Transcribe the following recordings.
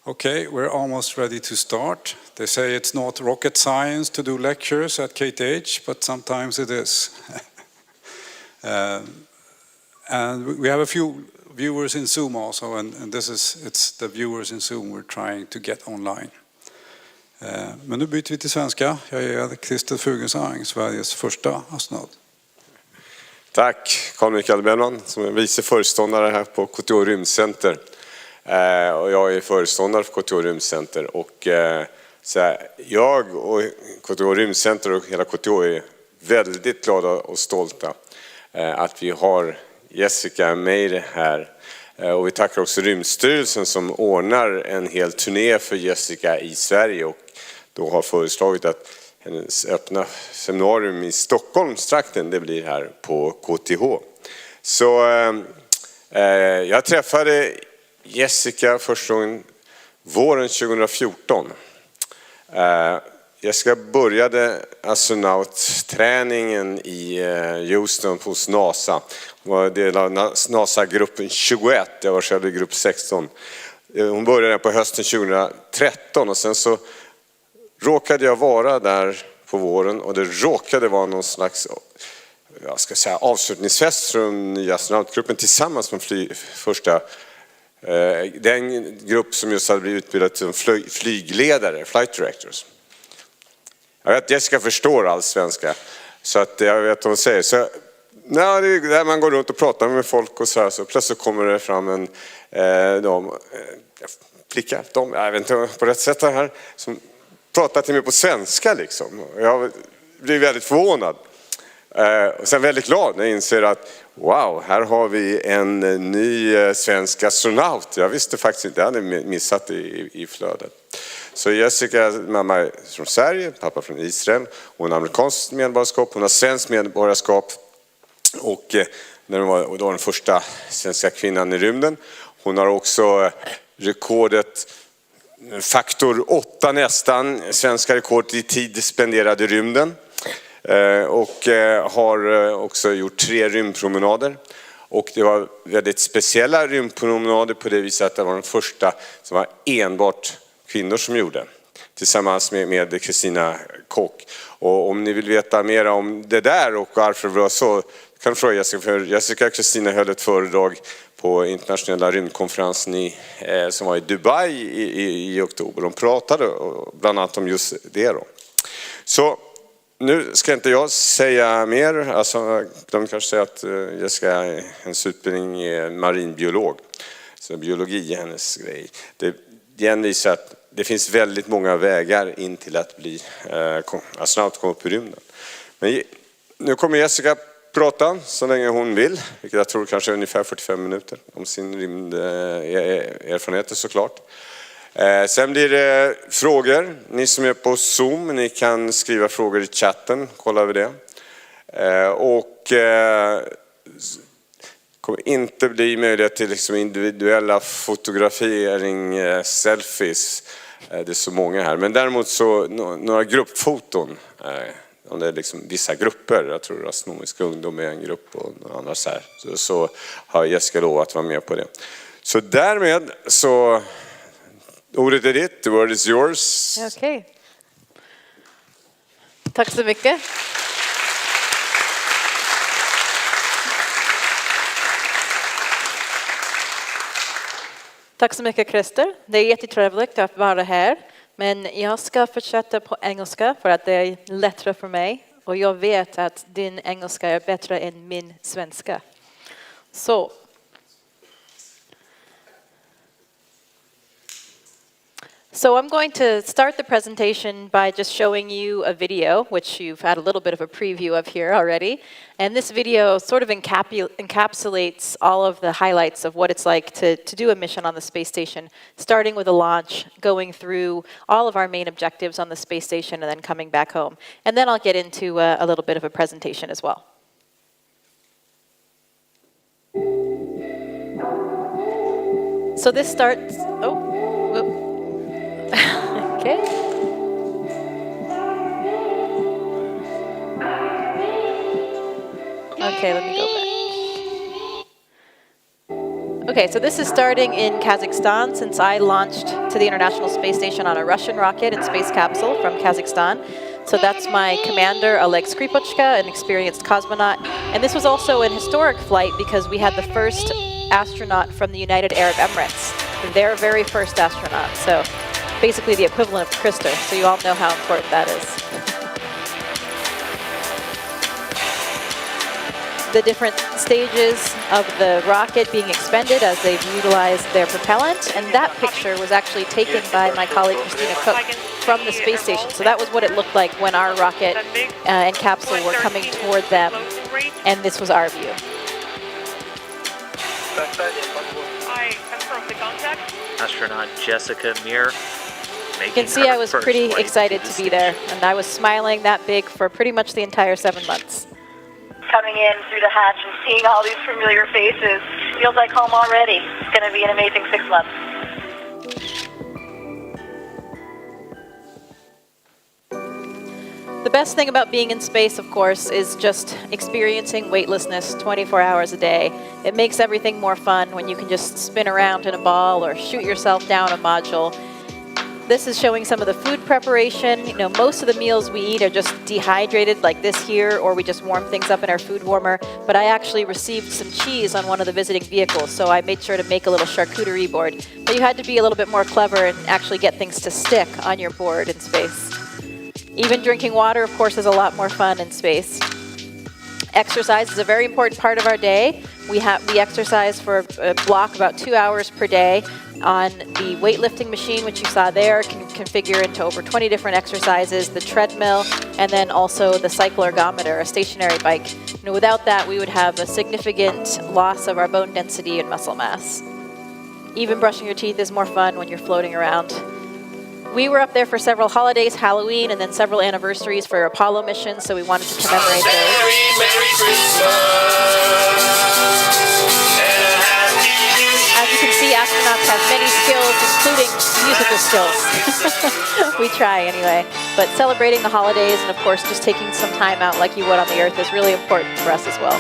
Okay, we're almost ready to start. They say it's not rocket science to do lectures at KTH, but sometimes it is. And we have a few viewers in Zoom also, and it's the viewers in Zoom we're trying to get online. Men nu byter vi till svenska. Jag är Christer Fugensang, Sveriges första astronaut. Tack, Carl Mikael Bellman, som är vice föreståndare här på KTH Rymdcenter. Och jag är föreståndare för KTH Rymdcenter. Och så här, jag och KTH Rymdcenter och hela KTH är väldigt glada och stolta att vi har Jessica Meir här. Och vi tackar också Rymdstyrelsen som ordnar en hel turné för Jessica i Sverige och då har föreslagit att hennes öppna seminarium i Stockholmstrakten det blir här på KTH. Så jag träffade Jessica första gången våren 2014. Jessica började astronautträningen i Houston hos NASA. Hon var del av NASA-gruppen 21, jag var själv i grupp 16. Hon började på hösten 2013 och sen så råkade jag vara där på våren och det råkade vara någon slags avslutningsfest från nya astronautgruppen tillsammans med första den grupp som just hade blivit utbildad till flygledare, flight directors. Jag vet, Jessica förstår all svenska så att jag vet vad hon säger. Så när det där man går runt och pratar med folk och så plötsligt kommer det fram flicka, jag vet inte på rätt sätt här, som pratar till mig på svenska liksom. Jag blir väldigt förvånad. Och sen väldigt glad när jag inser att wow, här har vi en ny svensk astronaut. Jag visste faktiskt inte, jag hade missat i flödet. Så Jessica, mamma är från Sverige, pappa från Israel. Hon har amerikanskt medborgarskap, hon har svensk medborgarskap. Och när hon var då den första svenska kvinnan i rymden. Hon har också rekordet faktor 8 nästan, svenska rekord i tid spenderad i rymden. Och har också gjort 3 rymdpromenader. Och det var väldigt speciella rymdpromenader på det viset att det var den första som var enbart kvinnor som gjorde. Tillsammans med Kristina Kock. Och om ni vill veta mer om det där och varför det var så kan du fråga Jessica. För Jessica och Kristina höll ett föredrag på internationella rymdkonferensen som var i Dubai i oktober. De pratade bland annat om just det då. Så nu ska inte jag säga mer. Alltså, de kanske säger att Jessica, hennes utbildning är marinbiolog. Så biologi är hennes grej. Det igen visar att det finns väldigt många vägar in till att bli astronaut och komma upp i rymden. Men nu kommer Jessica prata så länge hon vill. Vilket jag tror kanske är ungefär 45 minuter om sin rymderfarenheter såklart. Sen blir det frågor. Ni som är på Zoom, ni kan skriva frågor i chatten. Kollar vi det. Och kommer inte bli möjlighet till liksom individuella fotografering, selfies. Det är så många här. Men däremot så några gruppfoton. Om det är liksom vissa grupper. Jag tror att Astronomiska ungdom är en grupp och någon annan så här. Så har Jessica lovat att vara med på det. Så därmed så... Ordet är ditt, the word is yours. Okej. Tack så mycket. Tack så mycket Christer. Det är jättetrevligt att vara här. Men jag ska fortsätta på engelska för att det är lättare för mig. Och jag vet att din engelska är bättre än min svenska. Så. So I'm going to start the presentation by just showing you a video, which you've had a little bit of a preview of here already. And this video sort of encapsulates all of the highlights of what it's like to do a mission on the space station, starting with a launch, going through all of our main objectives on the space station, and then coming back home. And then I'll get into a little bit of a presentation as well. So this starts... Okay. Okay, let me go back. Okay, so this is starting in Kazakhstan since I launched to the International Space Station on a Russian rocket and space capsule from Kazakhstan. So that's my commander, Oleg Skripochka, an experienced cosmonaut. And this was also an historic flight because we had the first astronaut from the United Arab Emirates, their very first astronaut. So basically the equivalent of Krister. So you all know how important that is. The different stages of the rocket being expended as they've utilized their propellant. And that picture was actually taken by my colleague Christina Cook from the space station. So that was what it looked like when our rocket and capsule were coming toward them. And this was our view. I confirm the contact. Astronaut Jessica Meir. You can see I was pretty excited to be there. And I was smiling that big for pretty much the entire 7 months. Coming in through the hatch and seeing all these familiar faces feels like home already. It's going to be an amazing 6 months. The best thing about being in space, of course, is just experiencing weightlessness 24 hours a day. It makes everything more fun when you can just spin around in a ball or shoot yourself down a module. This is showing some of the food preparation. You know, most of the meals we eat are just dehydrated like this here, or we just warm things up in our food warmer. But I actually received some cheese on one of the visiting vehicles, so I made sure to make a little charcuterie board. But you had to be a little bit more clever and actually get things to stick on your board in space. Even drinking water, of course, is a lot more fun in space. Exercise is a very important part of our day. We exercise for a block about 2 hours per day on the weightlifting machine, which you saw there, can configure into over 20 different exercises, the treadmill, and then also the cycle ergometer, a stationary bike. You know, without that, we would have a significant loss of our bone density and muscle mass. Even brushing your teeth is more fun when you're floating around. We were up there for several holidays, Halloween, and then several anniversaries for Apollo missions, so we wanted to commemorate those. Merry Christmas. As you can see, astronauts have many skills, including musical skills. We try anyway. But celebrating the holidays and, of course, just taking some time out like you would on the Earth is really important for us as well.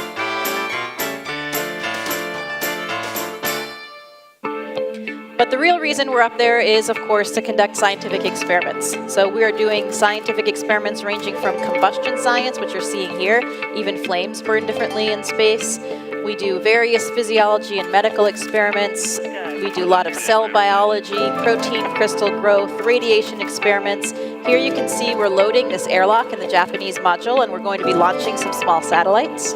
But the real reason we're up there is, of course, to conduct scientific experiments. So we are doing scientific experiments ranging from combustion science, which you're seeing here, even flames burn differently in space. We do various physiology and medical experiments. We do a lot of cell biology, protein crystal growth, radiation experiments. Here you can see we're loading this airlock in the Japanese module, and we're going to be launching some small satellites.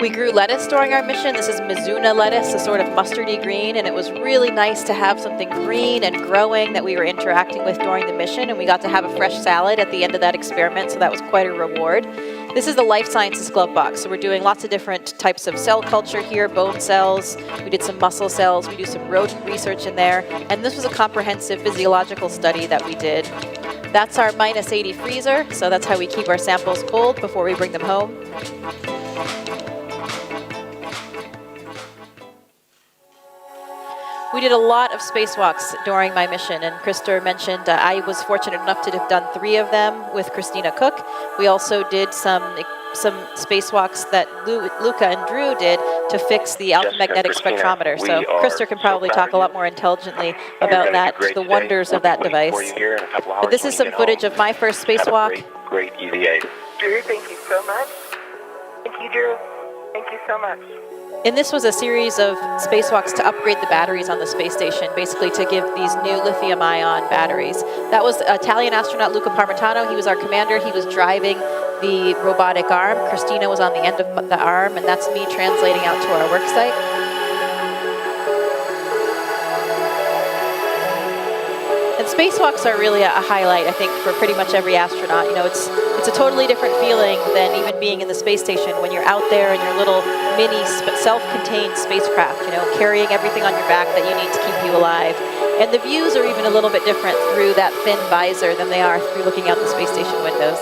We grew lettuce during our mission. This is Mizuna lettuce, a sort of mustardy green, and it was really nice to have something green and growing that we were interacting with during the mission, and we got to have a fresh salad at the end of that experiment, so that was quite a reward. This is the life sciences glove box, so we're doing lots of different types of cell culture here, bone cells, we did some muscle cells, we do some rodent research in there, and this was a comprehensive physiological study that we did. That's our -80 freezer, so that's how we keep our samples cold before we bring them home. We did a lot of spacewalks during my mission, and Krister mentioned I was fortunate enough to have done 3 of them with Christina Cook. We also did some spacewalks that Luca and Drew did to fix the alpha-magnetic spectrometer. So Krister can probably talk a lot more intelligently about that, the wonders of that device. But this is some footage of my first spacewalk. Great EVA. Drew, thank you so much. Thank you, Drew. Thank you so much. And this was a series of spacewalks to upgrade the batteries on the space station, basically to give these new lithium-ion batteries. That was Italian astronaut Luca Parmitano. He was our commander. He was driving the robotic arm. Christina was on the end of the arm, and that's me translating out to our work site. And spacewalks are really a highlight, I think, for pretty much every astronaut. You know, it's a totally different feeling than even being in the space station when you're out there in your little mini self-contained spacecraft, you know, carrying everything on your back that you need to keep you alive. And the views are even a little bit different through that thin visor than they are through looking out the space station windows.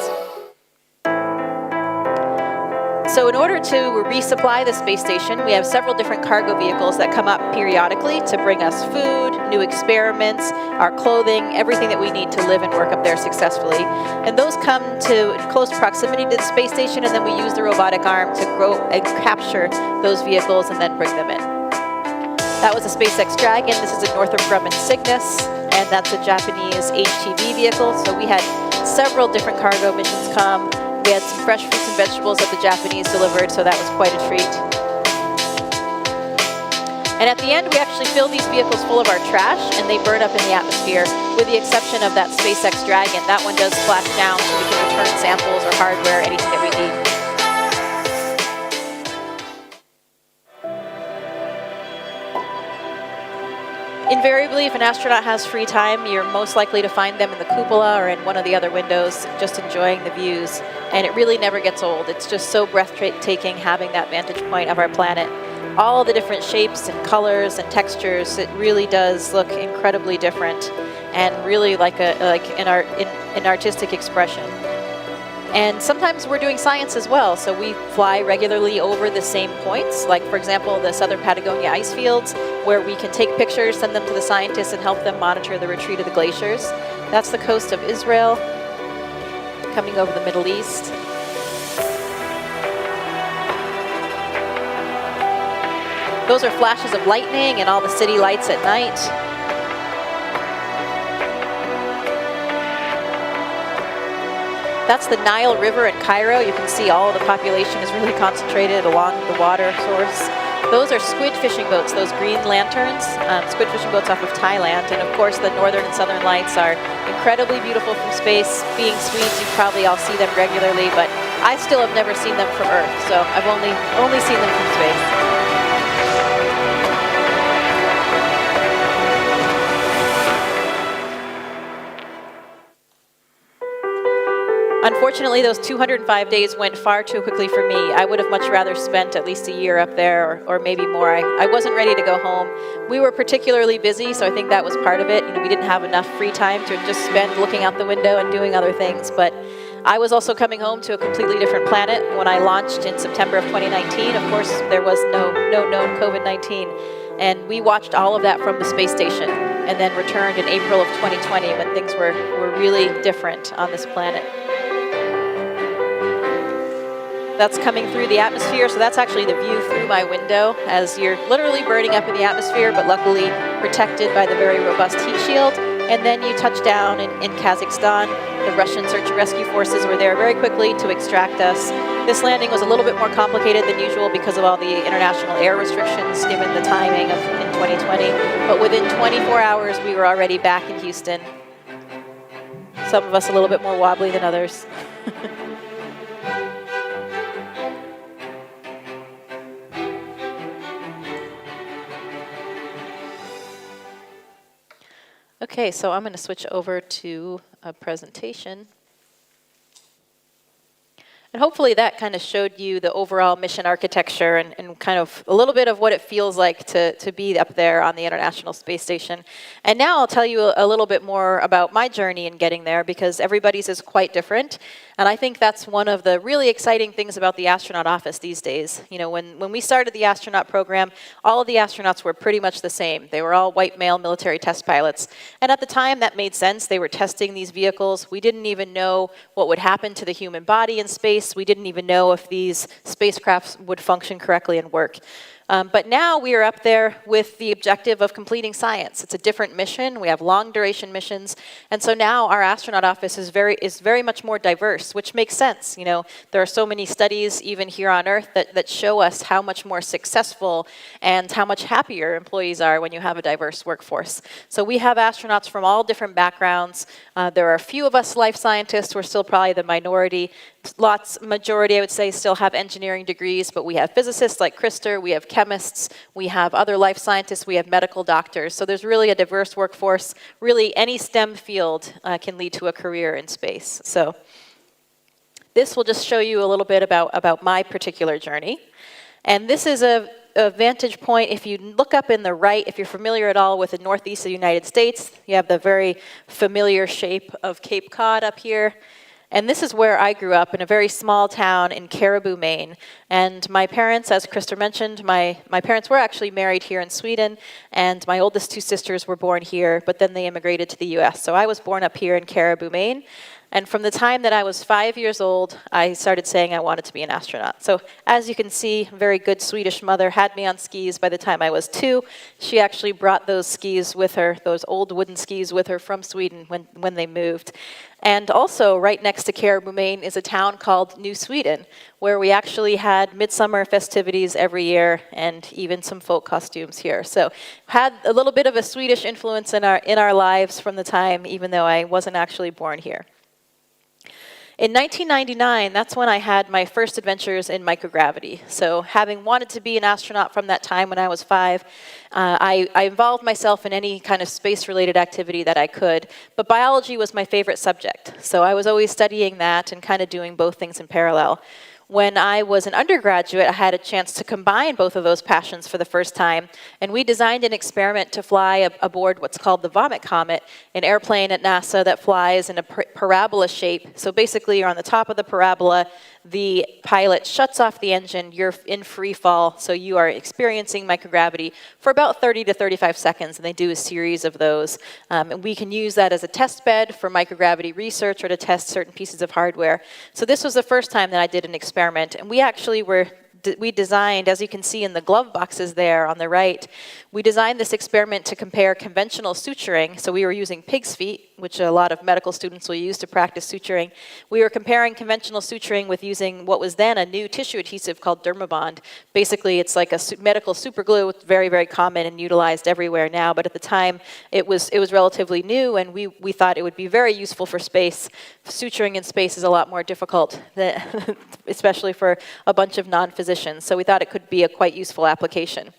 So in order to resupply the space station, we have several different cargo vehicles that come up periodically to bring us food, new experiments, our clothing, everything that we need to live and work up there successfully. And those come to close proximity to the space station, and then we use the robotic arm to grow and capture those vehicles and then bring them in. That was a SpaceX Dragon. This is a Northrop Grumman Cygnus, and that's a Japanese HTV vehicle. So we had several different cargo missions come. We had some fresh fruits and vegetables that the Japanese delivered, so that was quite a treat. And at the end, we actually fill these vehicles full of our trash, and they burn up in the atmosphere, with the exception of that SpaceX Dragon. That one does splash down, so we can return samples or hardware, anything that we need. Invariably, if an astronaut has free time, you're most likely to find them in the cupola or in one of the other windows, just enjoying the views. And it really never gets old. It's just so breathtaking having that vantage point of our planet. All the different shapes and colors and textures, it really does look incredibly different and really like an artistic expression. And sometimes we're doing science as well, so we fly regularly over the same points, like for example the southern Patagonia ice fields, where we can take pictures, send them to the scientists, and help them monitor the retreat of the glaciers. That's the coast of Israel, coming over the Middle East. Those are flashes of lightning and all the city lights at night. That's the Nile River in Cairo. You can see all the population is really concentrated along the water source. Those are squid fishing boats, those green lanterns, squid fishing boats off of Thailand. And of course, the northern and southern lights are incredibly beautiful from space. Being Swedes, you probably all see them regularly, but I still have never seen them from Earth, so I've only seen them from space. Unfortunately, those 205 days went far too quickly for me. I would have much rather spent at least a year up there or maybe more. I wasn't ready to go home. We were particularly busy, so I think that was part of it. We didn't have enough free time to just spend looking out the window and doing other things. But I was also coming home to a completely different planet when I launched in September of 2019. Of course, there was no known COVID-19. And we watched all of that from the space station and then returned in April of 2020 when things were really different on this planet. That's coming through the atmosphere, so that's actually the view through my window as you're literally burning up in the atmosphere, but luckily protected by the very robust heat shield. And then you touch down in Kazakhstan. The Russian search and rescue forces were there very quickly to extract us. This landing was a little bit more complicated than usual because of all the international air restrictions given the timing of in 2020. But within 24 hours, we were already back in Houston. Some of us a little bit more wobbly than others. Okay, so I'm going to switch over to a presentation. And hopefully that kind of showed you the overall mission architecture and kind of a little bit of what it feels like to be up there on the International Space Station. And now I'll tell you a little bit more about my journey in getting there because everybody's is quite different. And I think that's one of the really exciting things about the astronaut office these days. When we started the astronaut program, all of the astronauts were pretty much the same. They were all white male military test pilots. And at the time, that made sense. They were testing these vehicles. We didn't even know what would happen to the human body in space. We didn't even know if these spacecrafts would function correctly and work. But now we are up there with the objective of completing science. It's a different mission. We have long duration missions. And so now our astronaut office is very much more diverse, which makes sense. There are so many studies even here on Earth that show us how much more successful and how much happier employees are when you have a diverse workforce. So we have astronauts from all different backgrounds. There are a few of us life scientists. We're still probably the minority. Majority, I would say, still have engineering degrees, but we have physicists like Krister, we have chemists, we have other life scientists, we have medical doctors. So there's really a diverse workforce. Really, any STEM field can lead to a career in space. So this will just show you a little bit about my particular journey. And this is a vantage point. If you look up in the right, if you're familiar at all with the northeast of the United States, you have the very familiar shape of Cape Cod up here. And this is where I grew up, in a very small town in Caribou, Maine. And my parents, as Krista mentioned, my parents were actually married here in Sweden, and my oldest two sisters were born here, but then they immigrated to the US. So I was born up here in Caribou, Maine. And from the time that I was 5 years old, I started saying I wanted to be an astronaut. So as you can see, a very good Swedish mother had me on skis by the time I was 2. She actually brought those skis with her, those old wooden skis with her from Sweden when they moved. And also, right next to Caribou, Maine, is a town called New Sweden, where we actually had midsummer festivities every year and even some folk costumes here. So had a little bit of a Swedish influence in our lives from the time, even though I wasn't actually born here. In 1999, that's when I had my first adventures in microgravity. So having wanted to be an astronaut from that time when I was 5, I involved myself in any kind of space-related activity that I could. But biology was my favorite subject. So I was always studying that and kind of doing both things in parallel. When I was an undergraduate, I had a chance to combine both of those passions for the first time, and we designed an experiment to fly aboard what's called the Vomit Comet, an airplane at NASA that flies in a parabola shape. So basically, you're on the top of the parabola, the pilot shuts off the engine, you're in free fall, so you are experiencing microgravity for about 30 to 35 seconds, and they do a series of those. And we can use that as a test bed for microgravity research or to test certain pieces of hardware. So this was the first time that I did an experiment, and we actually we designed, as you can see in the glove boxes there on the right, we designed this experiment to compare conventional suturing. So we were using pig's feet, which a lot of medical students will use to practice suturing. We were comparing conventional suturing with using what was then a new tissue adhesive called Dermabond. Basically, it's like a medical super glue. It's very, very common and utilized everywhere now. But at the time, it was relatively new, and we thought it would be very useful for space. Suturing in space is a lot more difficult, especially for a bunch of non-physicians. So we thought it could be a quite useful application.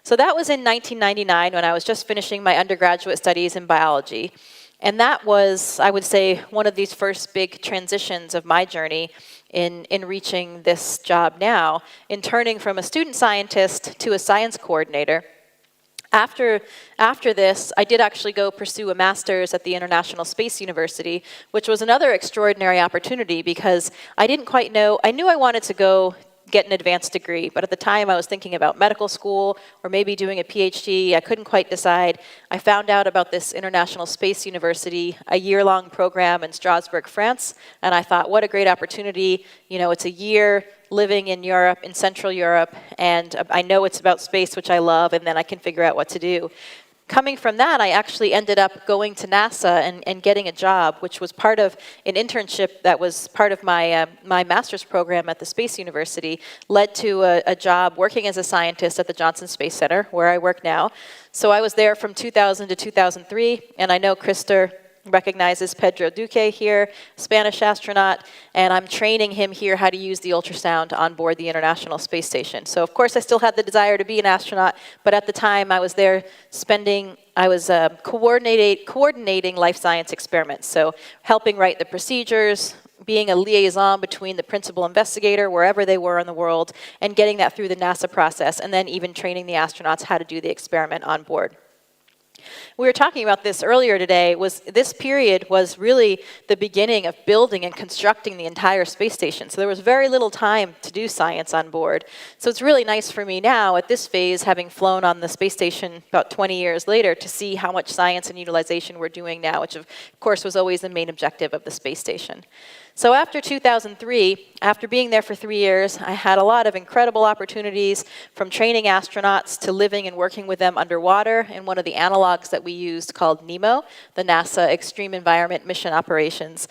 So that was in 1999 when I was just finishing my undergraduate studies in biology. And that was, I would say, one of these first big transitions of my journey in reaching this job now, in turning from a student scientist to a science coordinator. After this, I did actually go pursue a master's at the International Space University, which was another extraordinary opportunity because I didn't quite know, I knew I wanted to go get an advanced degree, but at the time I was thinking about medical school or maybe doing a PhD. I couldn't quite decide. I found out about this International Space University, a year-long program in Strasbourg, France, and I thought, what a great opportunity. You know, it's a year living in Europe, in Central Europe, and I know it's about space, which I love, and then I can figure out what to do. Coming from that, I actually ended up going to NASA and getting a job, which was part of an internship that was part of my master's program at the Space University, led to a job working as a scientist at the Johnson Space Center, where I work now. So I was there from 2000 to 2003, and I know Krista recognizes Pedro Duque here, Spanish astronaut, and I'm training him here how to use the ultrasound on board the International Space Station. So of course I still had the desire to be an astronaut, but at the time I was there coordinating life science experiments, so helping write the procedures, being a liaison between the principal investigator, wherever they were in the world, and getting that through the NASA process, and then even training the astronauts how to do the experiment on board. We were talking about this earlier today, this period was really the beginning of building and constructing the entire space station. So there was very little time to do science on board. So it's really nice for me now at this phase, having flown on the space station about 20 years later, to see how much science and utilization we're doing now, which of course was always the main objective of the space station. So after 2003, after being there for 3 years, I had a lot of incredible opportunities, from training astronauts to living and working with them underwater in one of the analogs that we used called NEMO, the NASA Extreme Environment Mission Operations.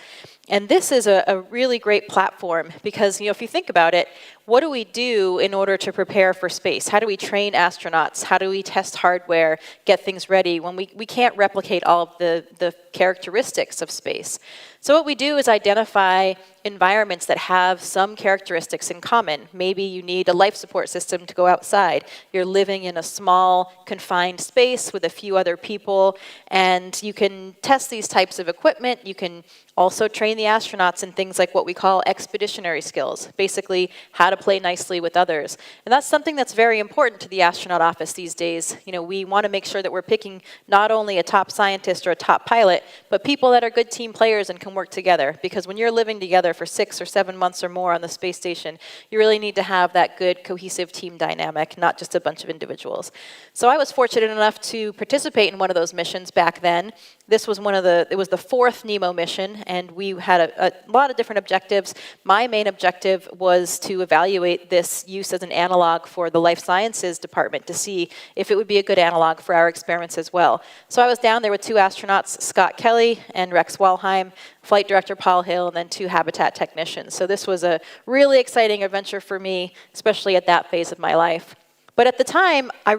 And this is a really great platform because, if you think about it, what do we do in order to prepare for space? How do we train astronauts? How do we test hardware, get things ready when we can't replicate all of the characteristics of space? So what we do is identify environments that have some characteristics in common. Maybe you need a life support system to go outside. You're living in a small, confined space with a few other people, and you can test these types of equipment. You can also train the astronauts in things like what we call expeditionary skills, basically how to play nicely with others. And that's something that's very important to the astronaut office these days. You know, we want to make sure that we're picking not only a top scientist or a top pilot, but people that are good team players and can work together. Because when you're living together for 6 or 7 months or more on the space station, you really need to have that good cohesive team dynamic, not just a bunch of individuals. So I was fortunate enough to participate in one of those missions back then. This was it was the 4th NEMO mission, and we had a lot of different objectives. My main objective was to evaluate this use as an analog for the life sciences department to see if it would be a good analog for our experiments as well. So I was down there with 2 astronauts, Scott Kelly and Rex Walheim, flight director Paul Hill, and then 2 habitat technicians. So this was a really exciting adventure for me, especially at that phase of my life. But at the time, I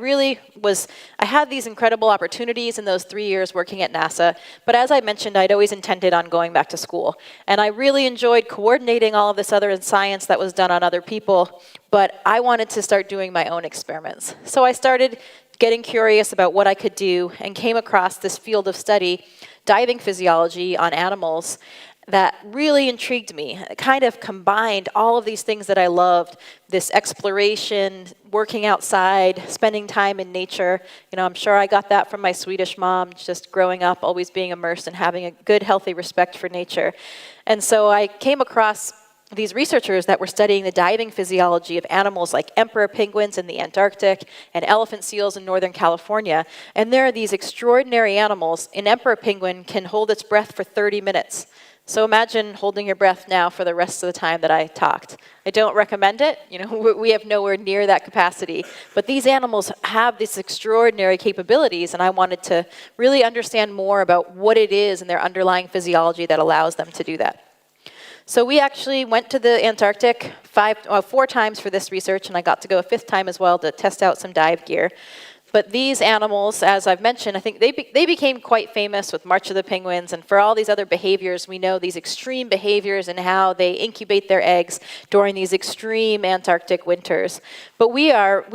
had these incredible opportunities in those 3 years working at NASA. But as I mentioned, I'd always intended on going back to school. And I really enjoyed coordinating all of this other science that was done on other people. But I wanted to start doing my own experiments. So I started getting curious about what I could do and came across this field of study, diving physiology on animals, that really intrigued me. It kind of combined all of these things that I loved, this exploration, working outside, spending time in nature. You know, I'm sure I got that from my Swedish mom, just growing up, always being immersed and having a good, healthy respect for nature. And so I came across these researchers that were studying the diving physiology of animals like emperor penguins in the Antarctic and elephant seals in Northern California. And there are these extraordinary animals. An emperor penguin can hold its breath for 30 minutes. So imagine holding your breath now for the rest of the time that I talked. I don't recommend it. You know, we have nowhere near that capacity. But these animals have these extraordinary capabilities, and I wanted to really understand more about what it is in their underlying physiology that allows them to do that. So we actually went to the Antarctic 4 times for this research, and I got to go a 5th time as well to test out some dive gear. But these animals, as I've mentioned, I think they became quite famous with March of the Penguins, and for all these other behaviors, we know these extreme behaviors and how they incubate their eggs during these extreme Antarctic winters. But we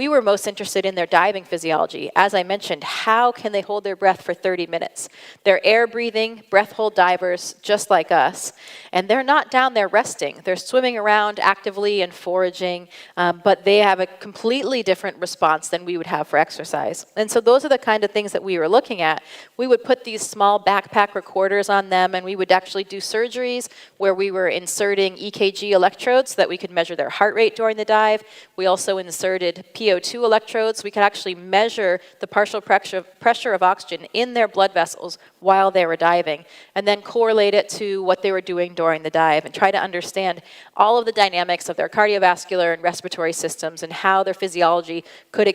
were most interested in their diving physiology. As I mentioned, how can they hold their breath for 30 minutes? They're air-breathing, breath-hold divers, just like us. And they're not down there resting. They're swimming around actively and foraging, but they have a completely different response than we would have for exercise. And so those are the kind of things that we were looking at. We would put these small backpack recorders on them, and we would actually do surgeries where we were inserting EKG electrodes so that we could measure their heart rate during the dive. We also inserted PO2 electrodes. We could actually measure the partial pressure of oxygen in their blood vessels while they were diving, and then correlate it to what they were doing during the dive and try to understand all of the dynamics of their cardiovascular and respiratory systems and how their physiology could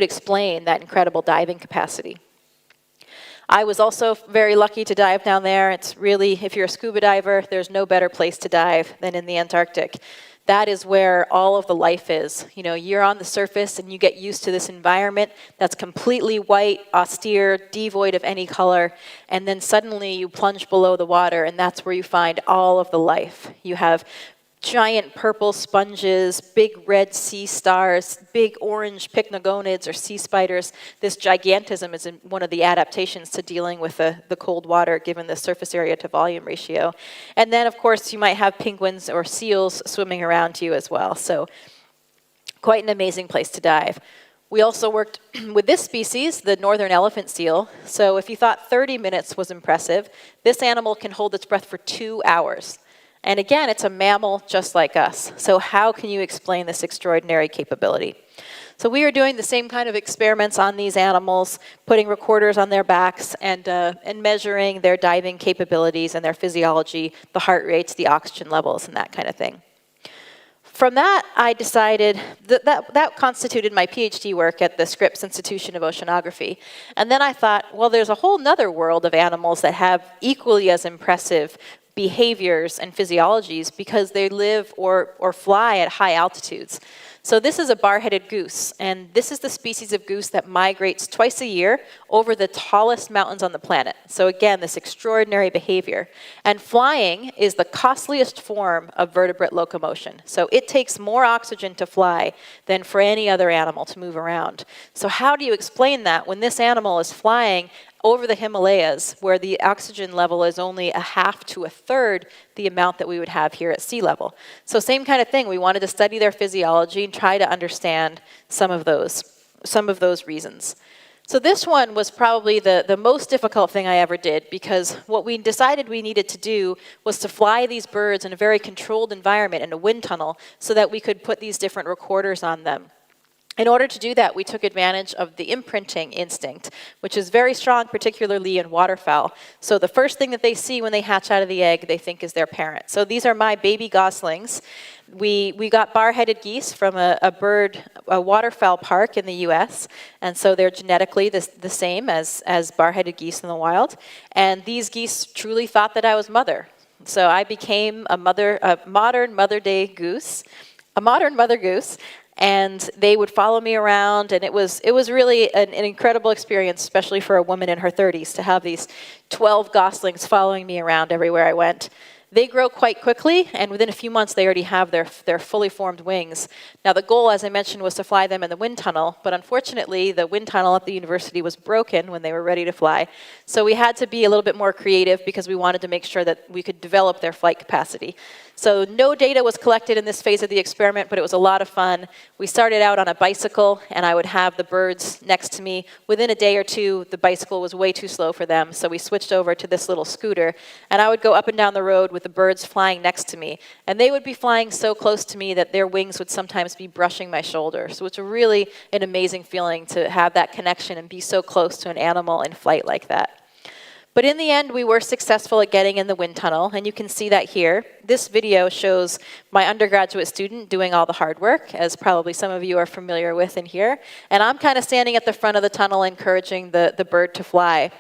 explain that incredible diving capacity. I was also very lucky to dive down there. It's really, if you're a scuba diver, there's no better place to dive than in the Antarctic. That is where all of the life is. You know, you're on the surface and you get used to this environment that's completely white, austere, devoid of any color, and then suddenly you plunge below the water, and that's where you find all of the life. You have giant purple sponges, big red sea stars, big orange pycnogonids or sea spiders. This gigantism is one of the adaptations to dealing with the cold water given the surface area to volume ratio. And then, of course, you might have penguins or seals swimming around you as well. So quite an amazing place to dive. We also worked with this species, the northern elephant seal. So if you thought 30 minutes was impressive, this animal can hold its breath for 2 hours. And again, it's a mammal just like us. So how can you explain this extraordinary capability? So we are doing the same kind of experiments on these animals, putting recorders on their backs and measuring their diving capabilities and their physiology, the heart rates, the oxygen levels, and that kind of thing. From that, I decided that constituted my PhD work at the Scripps Institution of Oceanography. And then I thought, well, there's a whole nother world of animals that have equally as impressive behaviors and physiologies because they live or fly at high altitudes. So this is a bar-headed goose, and this is the species of goose that migrates twice a year over the tallest mountains on the planet. So again, this extraordinary behavior. And flying is the costliest form of vertebrate locomotion. So it takes more oxygen to fly than for any other animal to move around. So how do you explain that when this animal is flying over the Himalayas, where the oxygen level is only a half to a third the amount that we would have here at sea level? So same kind of thing. We wanted to study their physiology and try to understand some of those reasons. So this one was probably the most difficult thing I ever did, because what we decided we needed to do was to fly these birds in a very controlled environment in a wind tunnel so that we could put these different recorders on them. In order to do that, we took advantage of the imprinting instinct, which is very strong, particularly in waterfowl. So the first thing that they see when they hatch out of the egg, they think is their parent. So these are my baby goslings. We got bar-headed geese from a waterfowl park in the US, and so they're genetically the same as bar-headed geese in the wild. And these geese truly thought that I was mother. So I became a modern mother goose, and they would follow me around, and it was really an incredible experience, especially for a woman in her 30s, to have these 12 goslings following me around everywhere I went. They grow quite quickly, and within a few months they already have their fully formed wings. Now the goal, as I mentioned, was to fly them in the wind tunnel, but unfortunately the wind tunnel at the university was broken when they were ready to fly. So we had to be a little bit more creative because we wanted to make sure that we could develop their flight capacity. So no data was collected in this phase of the experiment, but it was a lot of fun. We started out on a bicycle, and I would have the birds next to me. Within a day or two, the bicycle was way too slow for them, so we switched over to this little scooter, and I would go up and down the road with the birds flying next to me. And they would be flying so close to me that their wings would sometimes be brushing my shoulder. So it's really an amazing feeling to have that connection and be so close to an animal in flight like that. But in the end, we were successful at getting in the wind tunnel, and you can see that here. This video shows my undergraduate student doing all the hard work, as probably some of you are familiar with in here. And I'm kind of standing at the front of the tunnel encouraging the bird to fly.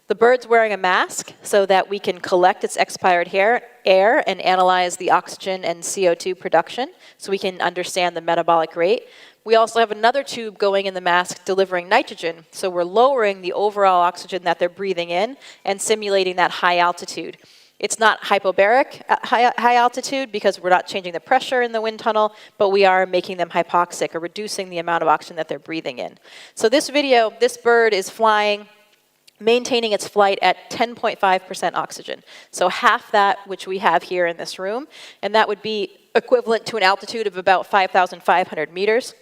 The bird's wearing a mask so that we can collect its expired air and analyze the oxygen and CO2 production so we can understand the metabolic rate. We also have another tube going in the mask delivering nitrogen, so we're lowering the overall oxygen that they're breathing in and simulating that high altitude. It's not hypobaric at high altitude because we're not changing the pressure in the wind tunnel, but we are making them hypoxic or reducing the amount of oxygen that they're breathing in. So this video, this bird is flying, maintaining its flight at 10.5% oxygen. So half that which we have here in this room, and that would be equivalent to an altitude of about 5,500 meters.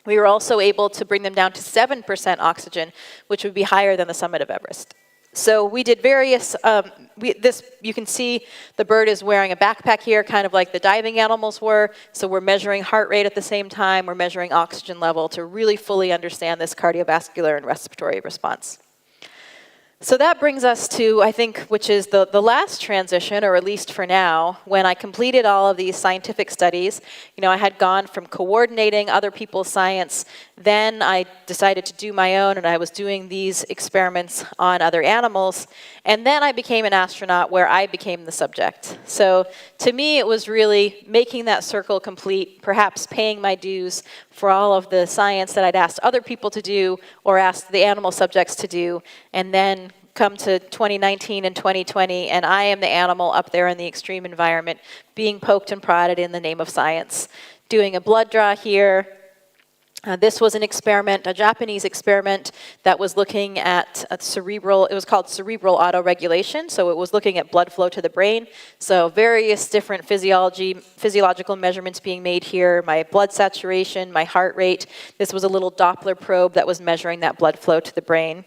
We were also able to bring them down to 7% oxygen, which would be higher than the summit of Everest. So we did various, you can see the bird is wearing a backpack here, kind of like the diving animals were. So we're measuring heart rate at the same time. We're measuring oxygen level to really fully understand this cardiovascular and respiratory response. So that brings us to, I think, which is the last transition, or at least for now, when I completed all of these scientific studies. You know, I had gone from coordinating other people's science, then I decided to do my own, and I was doing these experiments on other animals, and then I became an astronaut where I became the subject. So to me, it was really making that circle complete, perhaps paying my dues for all of the science that I'd asked other people to do or asked the animal subjects to do, and then come to 2019 and 2020, and I am the animal up there in the extreme environment, being poked and prodded in the name of science. Doing a blood draw here. This was an experiment, a Japanese experiment that was looking at cerebral, it was called cerebral autoregulation, so it was looking at blood flow to the brain. So various different physiological measurements being made here, my blood saturation, my heart rate. This was a little Doppler probe that was measuring that blood flow to the brain.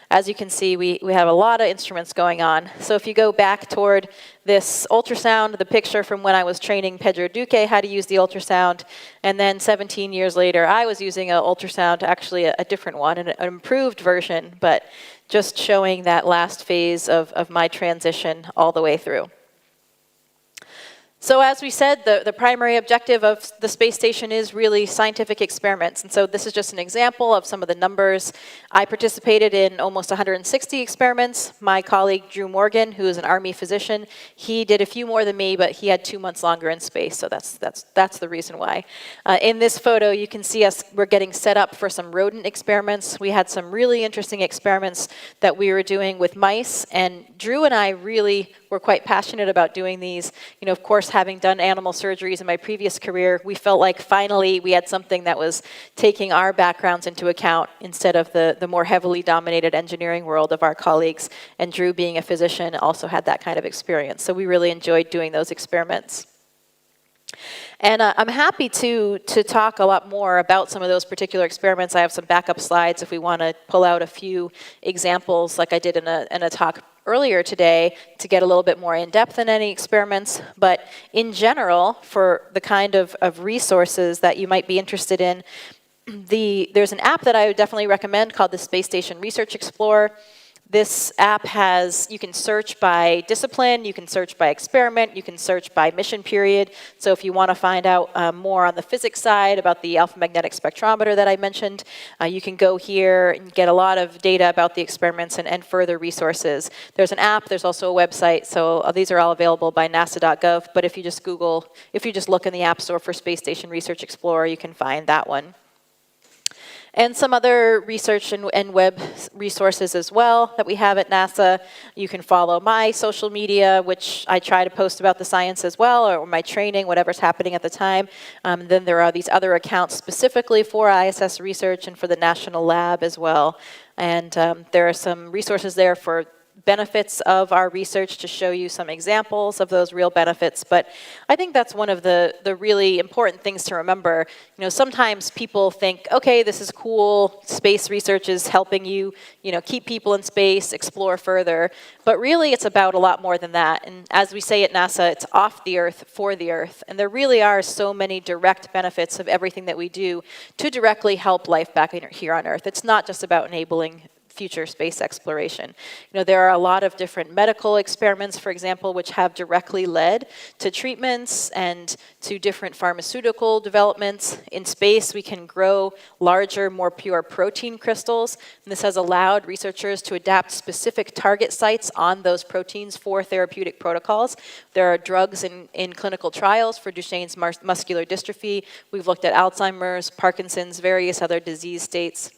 As you can see, we have a lot of instruments going on. So if you go back toward this ultrasound, the picture from when I was training Pedro Duque how to use the ultrasound, and then 17 years later, I was using an ultrasound, actually a different one, an improved version, but just showing that last phase of my transition all the way through. So as we said, the primary objective of the space station is really scientific experiments. And so this is just an example of some of the numbers. I participated in almost 160 experiments. My colleague, Drew Morgan, who is an Army physician, he did a few more than me, but he had 2 months longer in space, so that's the reason why. In this photo, you can see we're getting set up for some rodent experiments. We had some really interesting experiments that we were doing with mice, and Drew and I really were quite passionate about doing these. Of course, having done animal surgeries in my previous career, we felt like finally we had something that was taking our backgrounds into account instead of the more heavily dominated engineering world of our colleagues. And Drew, being a physician, also had that kind of experience. So we really enjoyed doing those experiments. And I'm happy to talk a lot more about some of those particular experiments. I have some backup slides if we want to pull out a few examples like I did in a talk earlier today to get a little bit more in-depth in any experiments. But in general, for the kind of resources that you might be interested in, there's an app that I would definitely recommend called the Space Station Research Explorer. This app you can search by discipline, you can search by experiment, you can search by mission period. So if you want to find out more on the physics side about the alpha magnetic spectrometer that I mentioned, you can go here and get a lot of data about the experiments and further resources. There's an app, there's also a website, so these are all available by nasa.gov, but if you just look in the App Store for Space Station Research Explorer, you can find that one. And some other research and web resources as well that we have at NASA. You can follow my social media, which I try to post about the science as well, or my training, whatever's happening at the time. Then there are these other accounts specifically for ISS research and for the National Lab as well. And there are some resources there for benefits of our research to show you some examples of those real benefits. But I think that's one of the really important things to remember. Sometimes people think, okay, this is cool, space research is helping you, keep people in space, explore further. But really it's about a lot more than that. And as we say at NASA, it's off the Earth, for the Earth. And there really are so many direct benefits of everything that we do to directly help life back here on Earth. It's not just about enabling future space exploration. There are a lot of different medical experiments, for example, which have directly led to treatments and to different pharmaceutical developments. In space, we can grow larger, more pure protein crystals, and this has allowed researchers to adapt specific target sites on those proteins for therapeutic protocols. There are drugs in clinical trials for Duchenne's muscular dystrophy. We've looked at Alzheimer's, Parkinson's, various other disease states.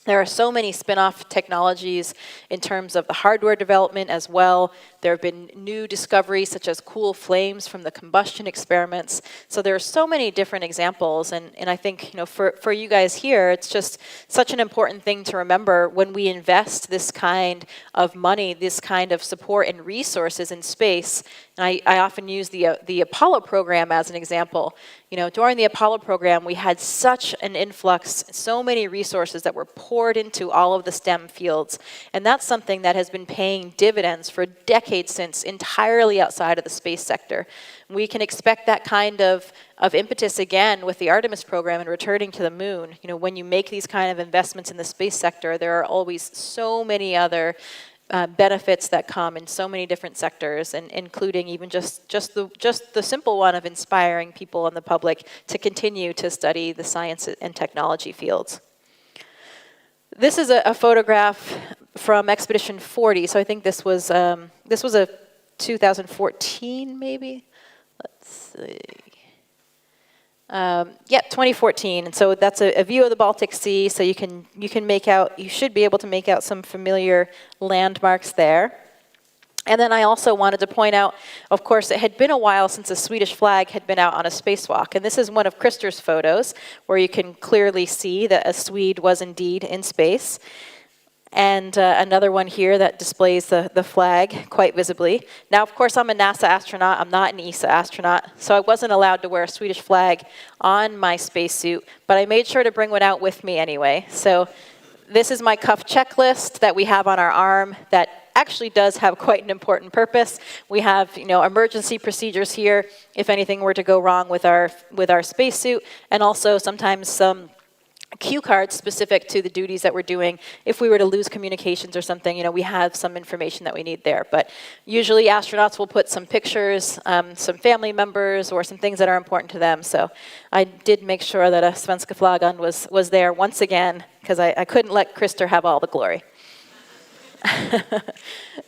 There are so many spin-off technologies in terms of the hardware development as well. There have been new discoveries such as cool flames from the combustion experiments. So there are so many different examples, and I think for you guys here, it's just such an important thing to remember when we invest this kind of money, this kind of support and resources in space. And I often use the Apollo program as an example. During the Apollo program, we had such an influx, so many resources that were poured into all of the STEM fields. And that's something that has been paying dividends for decades since, entirely outside of the space sector. We can expect that kind of impetus again with the Artemis program and returning to the moon. When you make these kind of investments in the space sector, there are always so many other benefits that come in so many different sectors, and including even just the simple one of inspiring people in the public to continue to study the science and technology fields. This is a photograph from Expedition 40. So I think this was a 2014 maybe. Let's see. 2014, and so that's a view of the Baltic Sea. So you should be able to make out some familiar landmarks there. And then I also wanted to point out, of course, it had been a while since a Swedish flag had been out on a spacewalk, and this is one of Christer's photos, where you can clearly see that a Swede was indeed in space. And another one here that displays the flag quite visibly. Now, of course, I'm a NASA astronaut. I'm not an ESA astronaut, so I wasn't allowed to wear a Swedish flag on my spacesuit, but I made sure to bring one out with me anyway. So this is my cuff checklist that we have on our arm that actually does have quite an important purpose. We have, emergency procedures here if anything were to go wrong with our spacesuit, and also sometimes some cue cards specific to the duties that we're doing. If we were to lose communications or something, you know, we have some information that we need there. But usually astronauts will put some pictures, some family members, or some things that are important to them. So I did make sure that a svenska flaggan was there once again, because I couldn't let Christer have all the glory.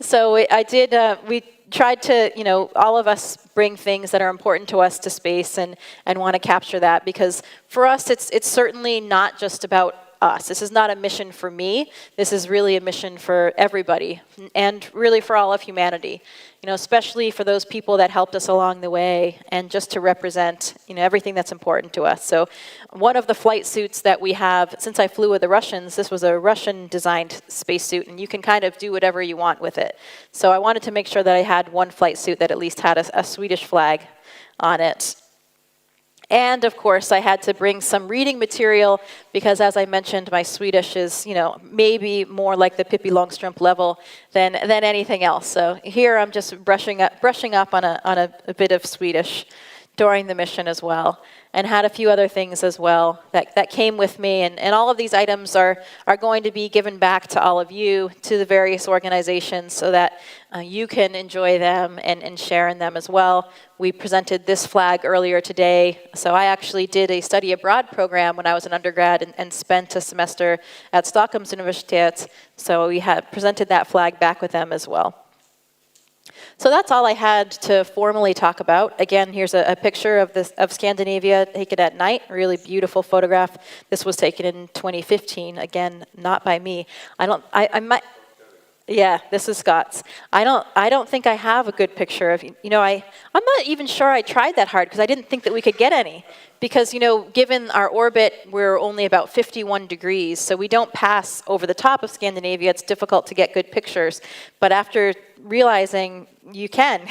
So we tried to, you know, all of us bring things that are important to us to space and want to capture that, because for us it's certainly not just about us. This is not a mission for me. This is really a mission for everybody and really for all of humanity. You know, especially for those people that helped us along the way, and just to represent, you know, everything that's important to us. So one of the flight suits that we have, since I flew with the Russians, this was a Russian designed spacesuit, and you can kind of do whatever you want with it. So I wanted to make sure that I had one flight suit that at least had a Swedish flag on it. And of course, I had to bring some reading material because, as I mentioned, my Swedish is, you know, maybe more like the Pippi Longstrump level than anything else. So here I'm just brushing up on a bit of Swedish during the mission as well, and had a few other things as well that came with me. And all of these items are going to be given back to all of you, to the various organizations, so that you can enjoy them and share in them as well. We presented this flag earlier today. So I actually did a study abroad program when I was an undergrad and spent a semester at Stockholm's Universitet. So we had presented that flag back with them as well. So that's all I had to formally talk about. Again, here's a picture of Scandinavia taken at night. A really beautiful photograph. This was taken in 2015. Again, not by me. I might. Yeah, this is Scott's. I don't think I have a good picture of, you know, I'm not even sure I tried that hard because I didn't think that we could get any. Because, you know, given our orbit, we're only about 51 degrees, so we don't pass over the top of Scandinavia. It's difficult to get good pictures. But after realizing you can.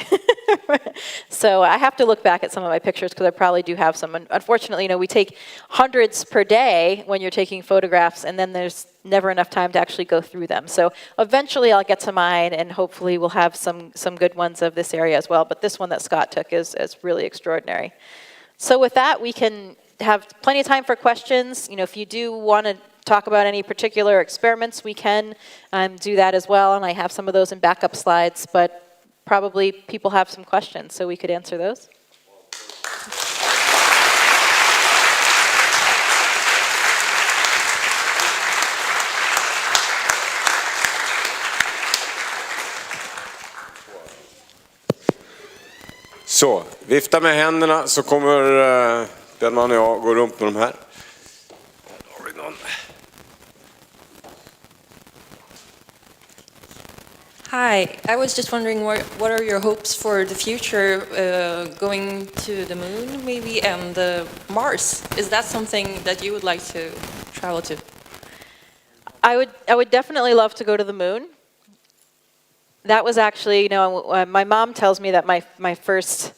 So I have to look back at some of my pictures because I probably do have some. Unfortunately, you know, we take hundreds per day when you're taking photographs, and then there's never enough time to actually go through them. So eventually I'll get to mine, and hopefully we'll have some good ones of this area as well. But this one that Scott took is really extraordinary. So with that, we can have plenty of time for questions. You know, if you do want to talk about any particular experiments, we can do that as well. And I have some of those in backup slides, but probably people have some questions, so we could answer those. Så, vifta med händerna så kommer Björnman och jag gå runt med de här. Har vi någon? Hi, I was just wondering what are your hopes for the future, going to the moon maybe and Mars? Is that something that you would like to travel to? I would definitely love to go to the moon. That was actually, you know, my mom tells me that I first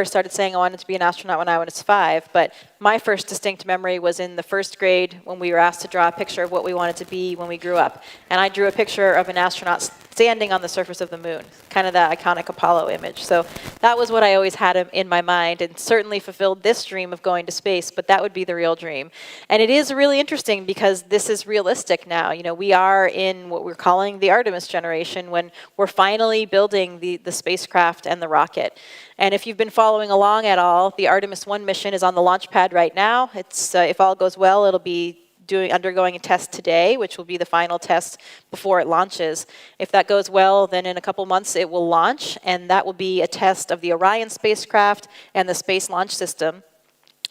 started saying I wanted to be an astronaut when I was 5, but my first distinct memory was in the first grade when we were asked to draw a picture of what we wanted to be when we grew up. And I drew a picture of an astronaut standing on the surface of the moon, kind of that iconic Apollo image. So that was what I always had in my mind, and certainly fulfilled this dream of going to space, but that would be the real dream. And it is really interesting because this is realistic now. You know, we are in what we're calling the Artemis generation, when we're finally building the spacecraft and the rocket. And if you've been following along at all, the Artemis 1 mission is on the launch pad right now. It's if all goes well, it'll be undergoing a test today, which will be the final test before it launches. If that goes well, then in a couple months it will launch, and that will be a test of the Orion spacecraft and the Space Launch System.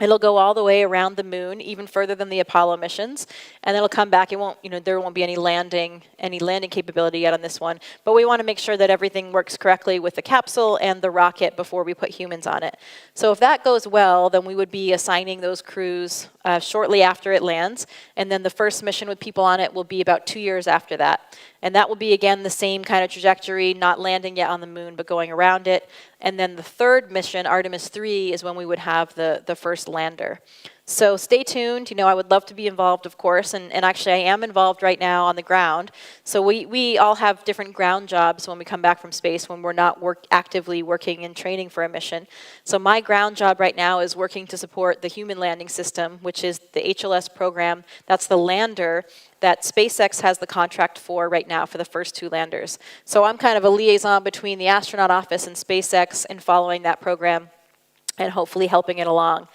It'll go all the way around the moon, even further than the Apollo missions, and it'll come back. It won't, you know, there won't be any landing capability yet on this one. But we want to make sure that everything works correctly with the capsule and the rocket before we put humans on it. So if that goes well, then we would be assigning those crews shortly after it lands, and then the first mission with people on it will be about 2 years after that. And that will be, again, the same kind of trajectory, not landing yet on the moon, but going around it. And then the third mission, Artemis 3, is when we would have the first lander. So stay tuned. You know, I would love to be involved, of course, and actually I am involved right now on the ground. So we all have different ground jobs when we come back from space when we're not actively working and training for a mission. So my ground job right now is working to support the human landing system, which is the HLS program. That's the lander that SpaceX has the contract for right now for the first 2 landers. So I'm kind of a liaison between the astronaut office and SpaceX and following that program and hopefully helping it along.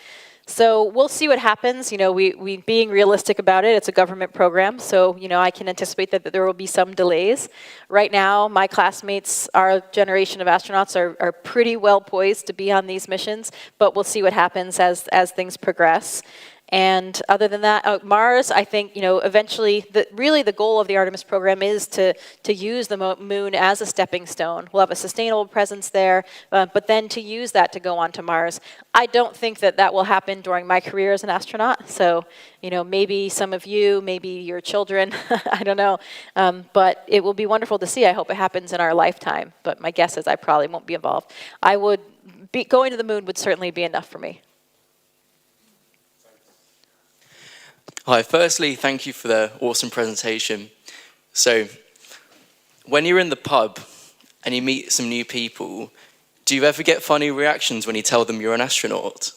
So we'll see what happens. You know, we being realistic about it, it's a government program, so you know I can anticipate that there will be some delays. Right now, my classmates, our generation of astronauts, are pretty well poised to be on these missions, but we'll see what happens as things progress. And other than that, Mars, I think, you know, eventually, really the goal of the Artemis program is to use the moon as a stepping stone. We'll have a sustainable presence there, but then to use that to go on to Mars. I don't think that will happen during my career as an astronaut. So, you know, maybe some of you, maybe your children, I don't know. But it will be wonderful to see. I hope it happens in our lifetime. But my guess is I probably won't be involved. Going to the moon would certainly be enough for me. Hi, firstly, thank you for the awesome presentation. So, when you're in the pub and you meet some new people, do you ever get funny reactions when you tell them you're an astronaut?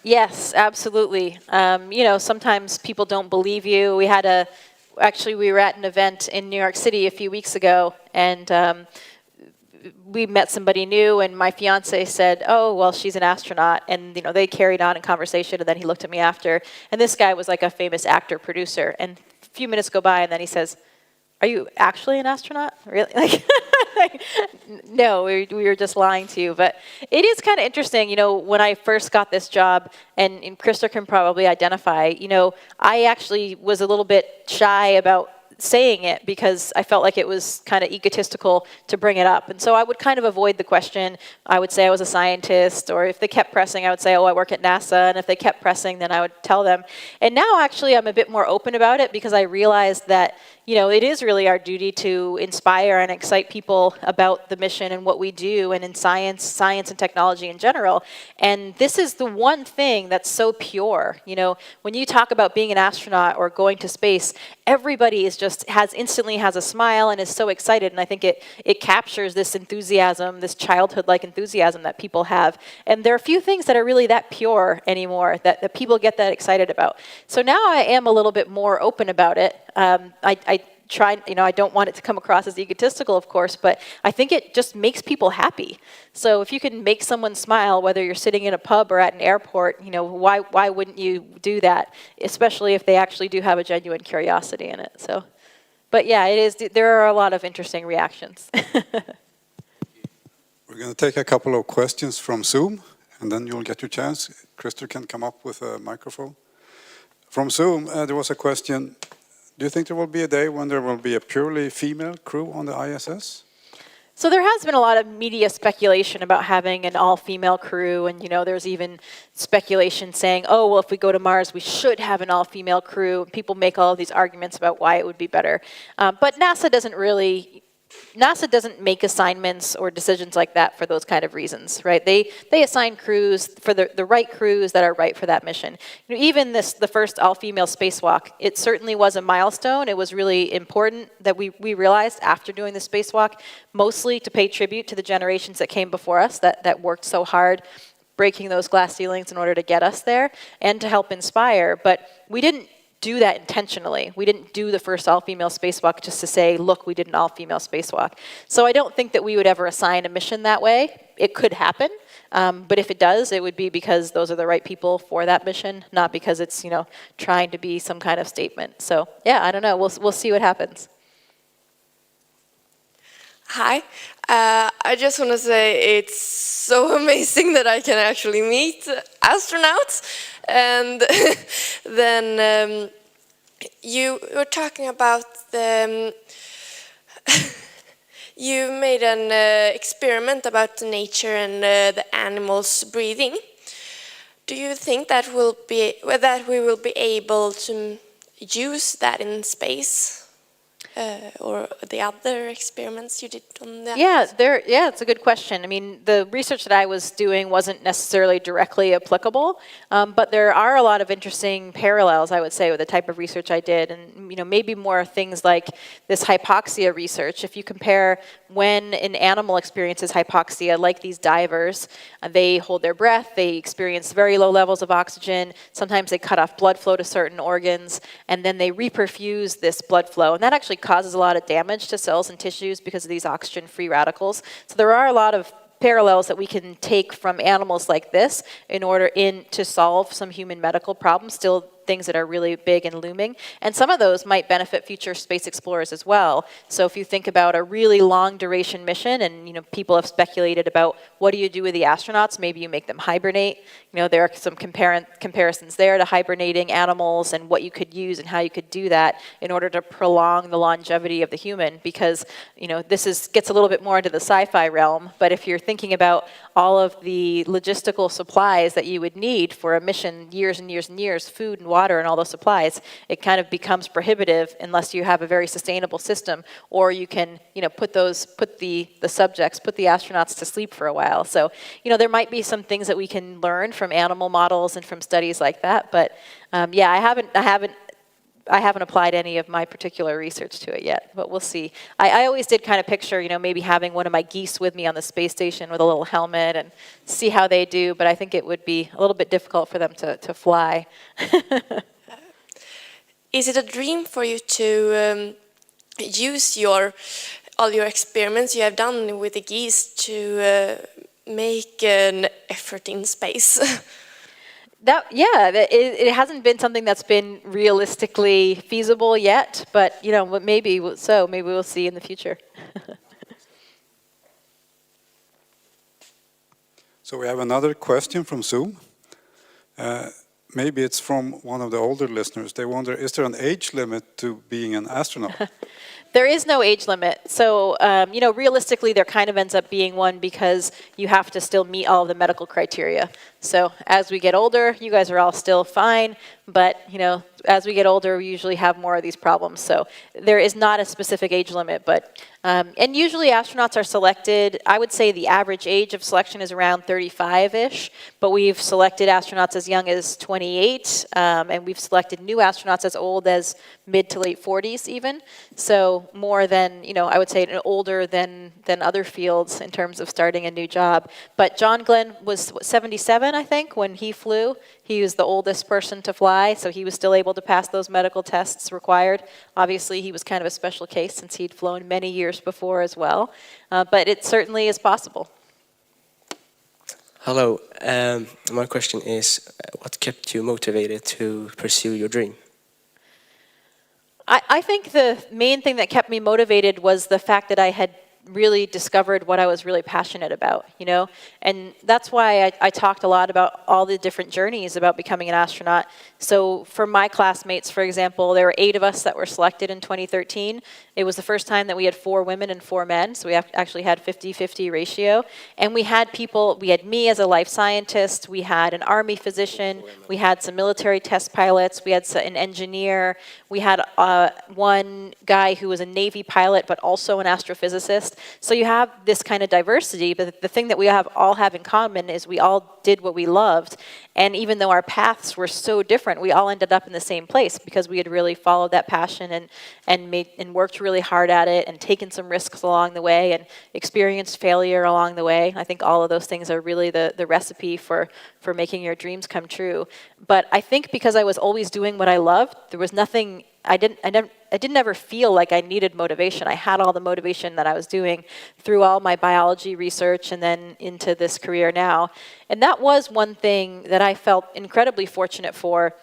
Yes, absolutely. You know, sometimes people don't believe you. We were at an event in New York City a few weeks ago, and we met somebody new, and my fiance said, "Oh, well, she's an astronaut," and you know they carried on in conversation. And then he looked at me after, and this guy was like a famous actor producer. And a few minutes go by, and then he says, "Are you actually an astronaut? Really?" Like, no, we were just lying to you. But it is kind of interesting, you know, when I first got this job, and Krista can probably identify, you know, I actually was a little bit shy about saying it because I felt like it was kind of egotistical to bring it up. And so I would kind of avoid the question. I would say I was a scientist, or if they kept pressing, I would say, "Oh, I work at NASA." And if they kept pressing, then I would tell them. And now actually I'm a bit more open about it because I realized that, you know, it is really our duty to inspire and excite people about the mission and what we do, and in science and technology in general. And this is the one thing that's so pure. You know, when you talk about being an astronaut or going to space, everybody is instantly has a smile and is so excited. And I think it captures this enthusiasm, this childhood-like enthusiasm that people have. And there are few things that are really that pure anymore that people get that excited about. So now I am a little bit more open about it. I try, you know, I don't want it to come across as egotistical, of course, but I think it just makes people happy. So if you can make someone smile, whether you're sitting in a pub or at an airport, you know, why wouldn't you do that? Especially if they actually do have a genuine curiosity in it. So, but yeah, there are a lot of interesting reactions. We're going to take a couple of questions from Zoom, and then you'll get your chance. Krista can come up with a microphone. From Zoom, there was a question. Do you think there will be a day when there will be a purely female crew on the ISS? So there has been a lot of media speculation about having an all-female crew, and you know, there's even speculation saying, "Oh, well, if we go to Mars, we should have an all-female crew." People make all of these arguments about why it would be better, but NASA doesn't make assignments or decisions like that for those kind of reasons, right? They assign crews for the right crews that are right for that mission. You know, even the first all-female spacewalk, it certainly was a milestone. It was really important that we realized after doing the spacewalk, mostly to pay tribute to the generations that came before us that worked so hard, breaking those glass ceilings in order to get us there, and to help inspire. But we didn't do that intentionally. We didn't do the first all-female spacewalk just to say, "Look, we did an all-female spacewalk." So I don't think that we would ever assign a mission that way. It could happen, but if it does, it would be because those are the right people for that mission, not because it's, you know, trying to be some kind of statement. So yeah, I don't know. We'll see what happens. Hi. I just want to say it's so amazing that I can actually meet astronauts. And then you were talking about you made an experiment about nature and the animals breathing. Do you think that we will be able to use that in space? or the other experiments you did on that? Yeah, it's a good question. I mean, the research that I was doing wasn't necessarily directly applicable, but there are a lot of interesting parallels, I would say, with the type of research I did, and maybe more things like this hypoxia research. If you compare when an animal experiences hypoxia, like these divers, they hold their breath, they experience very low levels of oxygen, sometimes they cut off blood flow to certain organs, and then they reperfuse this blood flow, and that actually causes a lot of damage to cells and tissues because of these oxygen-free radicals. So there are a lot of parallels that we can take from animals like this in order to solve some human medical problems, still things that are really big and looming. And some of those might benefit future space explorers as well. So if you think about a really long duration mission, and people have speculated about what do you do with the astronauts, maybe you make them hibernate. There are some comparisons there to hibernating animals and what you could use and how you could do that in order to prolong the longevity of the human, because this gets a little bit more into the sci-fi realm, but if you're thinking about all of the logistical supplies that you would need for a mission, years and years and years, food and water and all those supplies, it kind of becomes prohibitive unless you have a very sustainable system, or you can put the astronauts to sleep for a while. So there might be some things that we can learn from animal models and from studies like that, but yeah, I haven't applied any of my particular research to it yet, but we'll see. I always did kind of picture, maybe having one of my geese with me on the space station with a little helmet and see how they do, but I think it would be a little bit difficult for them to fly. Is it a dream for you to use all your experiments you have done with the geese to make an effort in space? It hasn't been something that's been realistically feasible yet, but maybe we'll see in the future. So we have another question from Zoom. Maybe it's from one of the older listeners. They wonder, is there an age limit to being an astronaut? There is no age limit. So, realistically, there kind of ends up being one because you have to still meet all of the medical criteria. So as we get older, you guys are all still fine, but, as we get older, we usually have more of these problems. So there is not a specific age limit, but, and usually astronauts are selected, I would say the average age of selection is around 35-ish, but we've selected astronauts as young as 28, and we've selected new astronauts as old as mid to late 40s even. So more than, I would say older than other fields in terms of starting a new job. But John Glenn was 77, I think, when he flew. He was the oldest person to fly, so he was still able to pass those medical tests required. Obviously, he was kind of a special case since he'd flown many years before as well. But it certainly is possible. Hello. My question is, what kept you motivated to pursue your dream? I think the main thing that kept me motivated was the fact that I had really discovered what I was really passionate about, and that's why I talked a lot about all the different journeys about becoming an astronaut. So for my classmates, for example, there were 8 of us that were selected in 2013. It was the first time that we had 4 women and 4 men, so we actually had 50-50 ratio. And we had me as a life scientist, we had an Army physician, we had some military test pilots, we had an engineer, we had one guy who was a Navy pilot but also an astrophysicist. So you have this kind of diversity, but the thing that we all have in common is we all did what we loved. And even though our paths were so different, we all ended up in the same place because we had really followed that passion and worked really hard at it and taken some risks along the way and experienced failure along the way. I think all of those things are really the recipe for making your dreams come true. But I think because I was always doing what I loved, there was nothing, I didn't ever feel like I needed motivation. I had all the motivation that I was doing through all my biology research and then into this career now. And that was one thing that I felt incredibly fortunate for.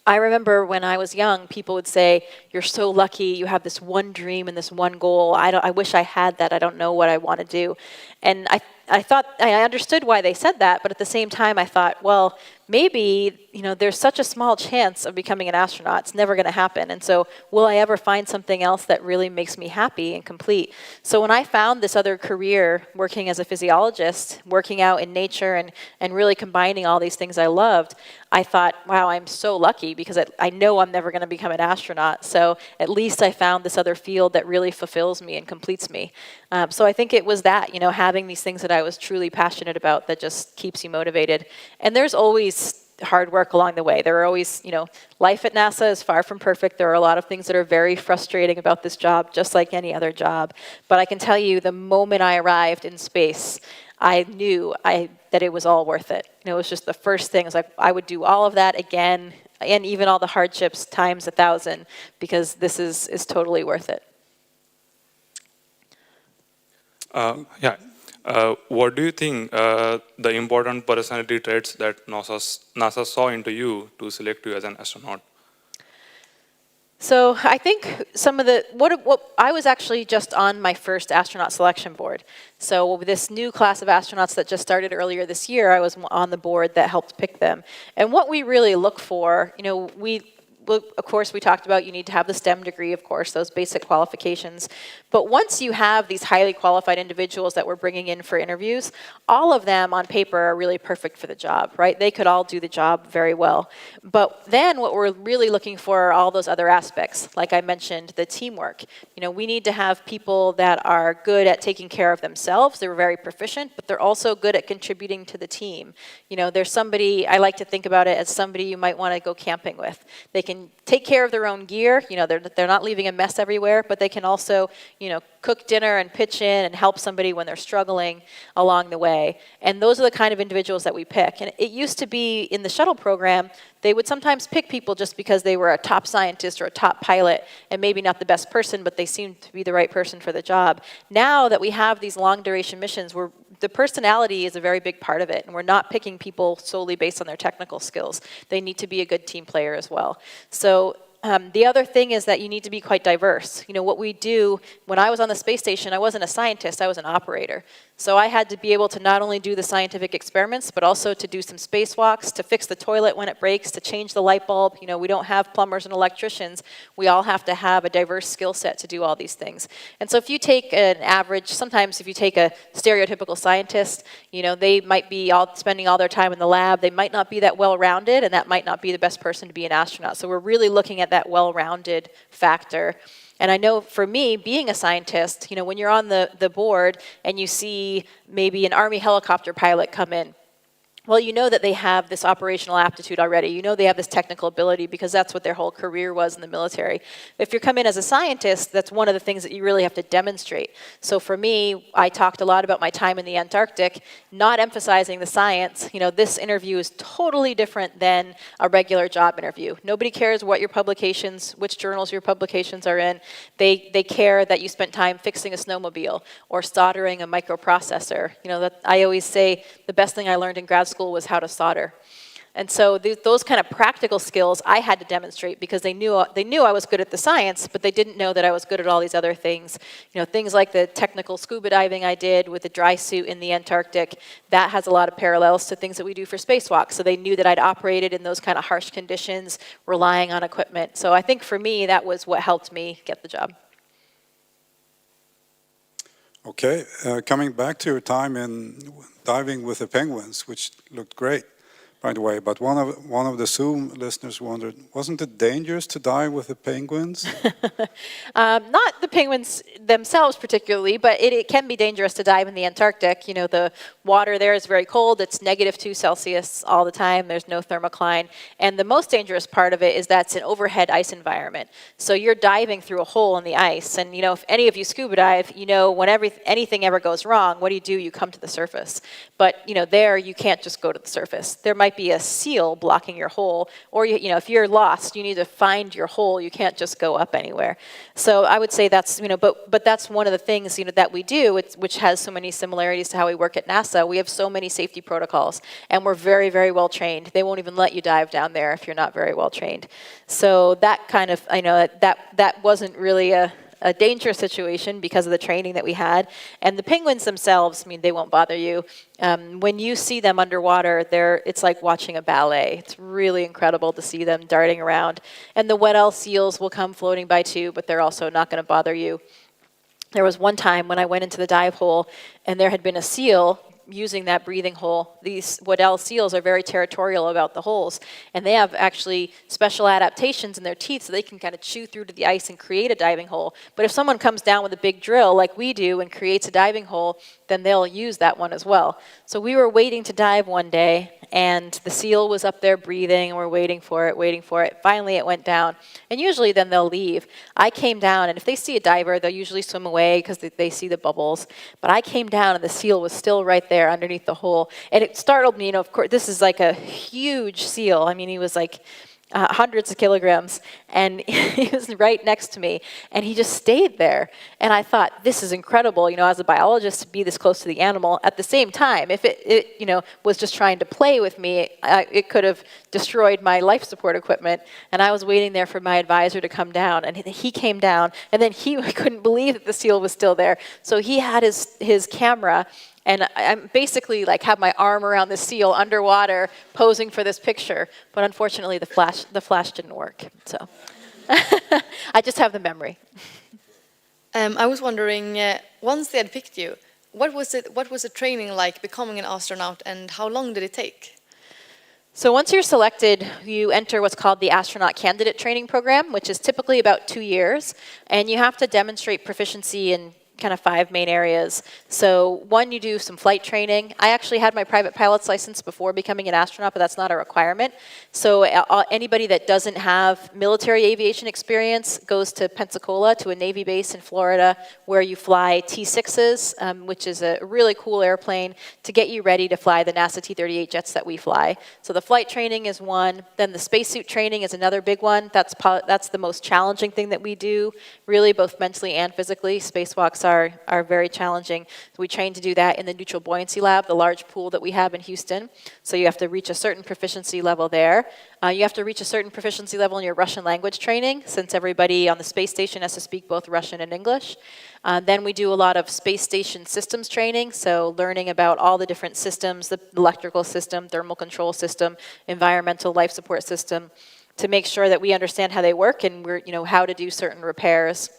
I remember when I was young, people would say, "You're so lucky, you have this one dream and this one goal. I wish I had that, I don't know what I want to do." And I thought, I understood why they said that, but at the same time I thought, well, maybe, there's such a small chance of becoming an astronaut. It's never going to happen. And so will I ever find something else that really makes me happy and complete? So when I found this other career, working as a physiologist, working out in nature and really combining all these things I loved, I thought, wow, I'm so lucky because I know I'm never going to become an astronaut. So at least I found this other field that really fulfills me and completes me. So I think it was that, having these things that I was truly passionate about that just keeps you motivated. And there's always hard work along the way. There are always, life at NASA is far from perfect. There are a lot of things that are very frustrating about this job, just like any other job. But I can tell you, the moment I arrived in space, I knew that it was all worth it. It was just the first thing. It was like, I would do all of that again, and even all the hardships times 1,000, because this is totally worth it. What do you think the important personality traits that NASA saw into you to select you as an astronaut? So I think some of what I was actually just on my first astronaut selection board. So this new class of astronauts that just started earlier this year, I was on the board that helped pick them. And what we really look for, of course, we talked about you need to have the STEM degree, of course, those basic qualifications. But once you have these highly qualified individuals that we're bringing in for interviews, all of them on paper are really perfect for the job, right? They could all do the job very well. But then what we're really looking for are all those other aspects. Like I mentioned, the teamwork. We need to have people that are good at taking care of themselves. They're very proficient, but they're also good at contributing to the team. There's somebody, I like to think about it as somebody you might want to go camping with. They can take care of their own gear. They're not leaving a mess everywhere, but they can also, cook dinner and pitch in and help somebody when they're struggling along the way. And those are the kind of individuals that we pick. And it used to be in the shuttle program, they would sometimes pick people just because they were a top scientist or a top pilot and maybe not the best person, but they seemed to be the right person for the job. Now that we have these long duration missions, the personality is a very big part of it, and we're not picking people solely based on their technical skills. They need to be a good team player as well. So the other thing is that you need to be quite diverse. What we do, when I was on the space station, I wasn't a scientist, I was an operator. So I had to be able to not only do the scientific experiments, but also to do some spacewalks, to fix the toilet when it breaks, to change the light bulb. We don't have plumbers and electricians. We all have to have a diverse skill set to do all these things. And so if you take an average, sometimes if you take a stereotypical scientist, they might be spending all their time in the lab. They might not be that well-rounded, and that might not be the best person to be an astronaut. So we're really looking at that well-rounded factor. And I know for me, being a scientist, when you're on the board and you see maybe an Army helicopter pilot come in, well, you know that they have this operational aptitude already. You know they have this technical ability because that's what their whole career was in the military. If you come in as a scientist, that's one of the things that you really have to demonstrate. So for me, I talked a lot about my time in the Antarctic, not emphasizing the science. This interview is totally different than a regular job interview. Nobody cares what your publications, which journals your publications are in. They care that you spent time fixing a snowmobile or soldering a microprocessor. That I always say the best thing I learned in grad school was how to solder. And so those kind of practical skills I had to demonstrate because they knew I was good at the science, but they didn't know that I was good at all these other things. Things like the technical scuba diving I did with the dry suit in the Antarctic, that has a lot of parallels to things that we do for spacewalks. So they knew that I'd operated in those kind of harsh conditions, relying on equipment. So I think for me, that was what helped me get the job. Okay, coming back to your time in diving with the penguins, which looked great, by the way, but one of the Zoom listeners wondered, wasn't it dangerous to dive with the penguins? Not the penguins themselves particularly, but it can be dangerous to dive in the Antarctic. The water there is very cold. It's -2 all the time. There's no thermocline. And the most dangerous part of it is that's an overhead ice environment. So you're diving through a hole in the ice. And, if any of you scuba dive, when anything ever goes wrong, what do? You come to the surface. But, there you can't just go to the surface. There might be a seal blocking your hole, or if you're lost, you need to find your hole. You can't just go up anywhere. So I would say that's but that's one of the things that we do, which has so many similarities to how we work at NASA. We have so many safety protocols, and we're very, very well trained. They won't even let you dive down there if you're not very well trained. So that kind of that wasn't really a dangerous situation because of the training that we had. And the penguins themselves, I mean, they won't bother you. When you see them underwater, it's like watching a ballet. It's really incredible to see them darting around. And the wet-eel seals will come floating by too, but they're also not going to bother you. There was one time when I went into the dive hole and there had been a seal using that breathing hole. These Waddell seals are very territorial about the holes, and they have actually special adaptations in their teeth so they can kind of chew through to the ice and create a diving hole. But if someone comes down with a big drill like we do and creates a diving hole, then they'll use that one as well. So we were waiting to dive one day, and the seal was up there breathing, and we're waiting for it, waiting for it. Finally, it went down, and usually then they'll leave. I came down, and if they see a diver, they'll usually swim away because they see the bubbles. But I came down, and the seal was still right there underneath the hole, and it startled me. You know, of course, this is like a huge seal. I mean, he was like hundreds of kilograms, and he was right next to me, and he just stayed there. And I thought, this is incredible, you know, as a biologist, to be this close to the animal. At the same time, if it you know, was just trying to play with me, it could have destroyed my life support equipment. And I was waiting there for my advisor to come down, and he came down, and then he couldn't believe that the seal was still there. So he had his camera, and I'm basically like have my arm around the seal underwater posing for this picture. But unfortunately, the flash didn't work. So I just have the memory. I was wondering, once they had picked you, what was the training like becoming an astronaut, and how long did it take? So once you're selected, you enter what's called the astronaut candidate training program, which is typically about 2 years. And you have to demonstrate proficiency in kind of 5 main areas. So one, you do some flight training. I actually had my private pilot's license before becoming an astronaut, but that's not a requirement. So anybody that doesn't have military aviation experience goes to Pensacola, to a Navy base in Florida, where you fly T-6s, which is a really cool airplane to get you ready to fly the NASA T-38 jets that we fly. So the flight training is one. Then the spacesuit training is another big one. That's the most challenging thing that we do, really, both mentally and physically. Spacewalks are very challenging. We train to do that in the Neutral Buoyancy Lab, the large pool that we have in Houston. So you have to reach a certain proficiency level there. You have to reach a certain proficiency level in your Russian language training, since everybody on the space station has to speak both Russian and English. Then we do a lot of space station systems training, so learning about all the different systems, the electrical system, thermal control system, environmental life support system, to make sure that we understand how they work and how to do certain repairs.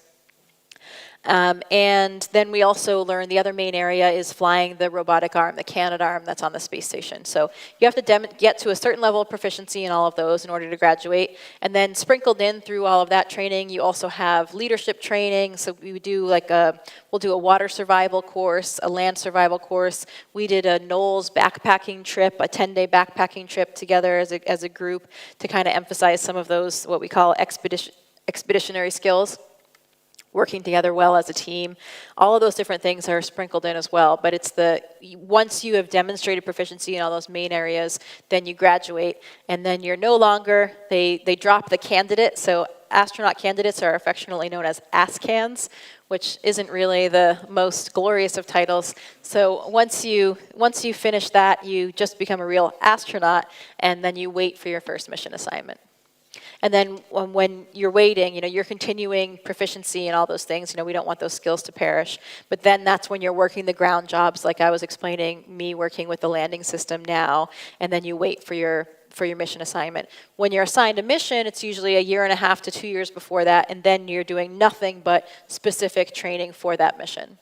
And then we also learn the other main area is flying the robotic arm, the Canadarm that's on the space station. So you have to get to a certain level of proficiency in all of those in order to graduate. And then sprinkled in through all of that training, you also have leadership training. So we do we'll do a water survival course, a land survival course. We did a Knowles backpacking trip, a 10-day backpacking trip together as a group to kind of emphasize some of those, what we call expeditionary skills. Working together well as a team. All of those different things are sprinkled in as well, but it's once you have demonstrated proficiency in all those main areas, then you graduate, and then you're no longer, they drop the candidate, so astronaut candidates are affectionately known as ASCANs, which isn't really the most glorious of titles. So once you finish that, you just become a real astronaut, and then you wait for your first mission assignment. And then when you're waiting, you're continuing proficiency and all those things. We don't want those skills to perish. But then that's when you're working the ground jobs, like I was explaining, me working with the landing system now. And then you wait for your mission assignment. When you're assigned a mission, it's usually 1.5 to 2 years before that. And then you're doing nothing but specific training for that mission.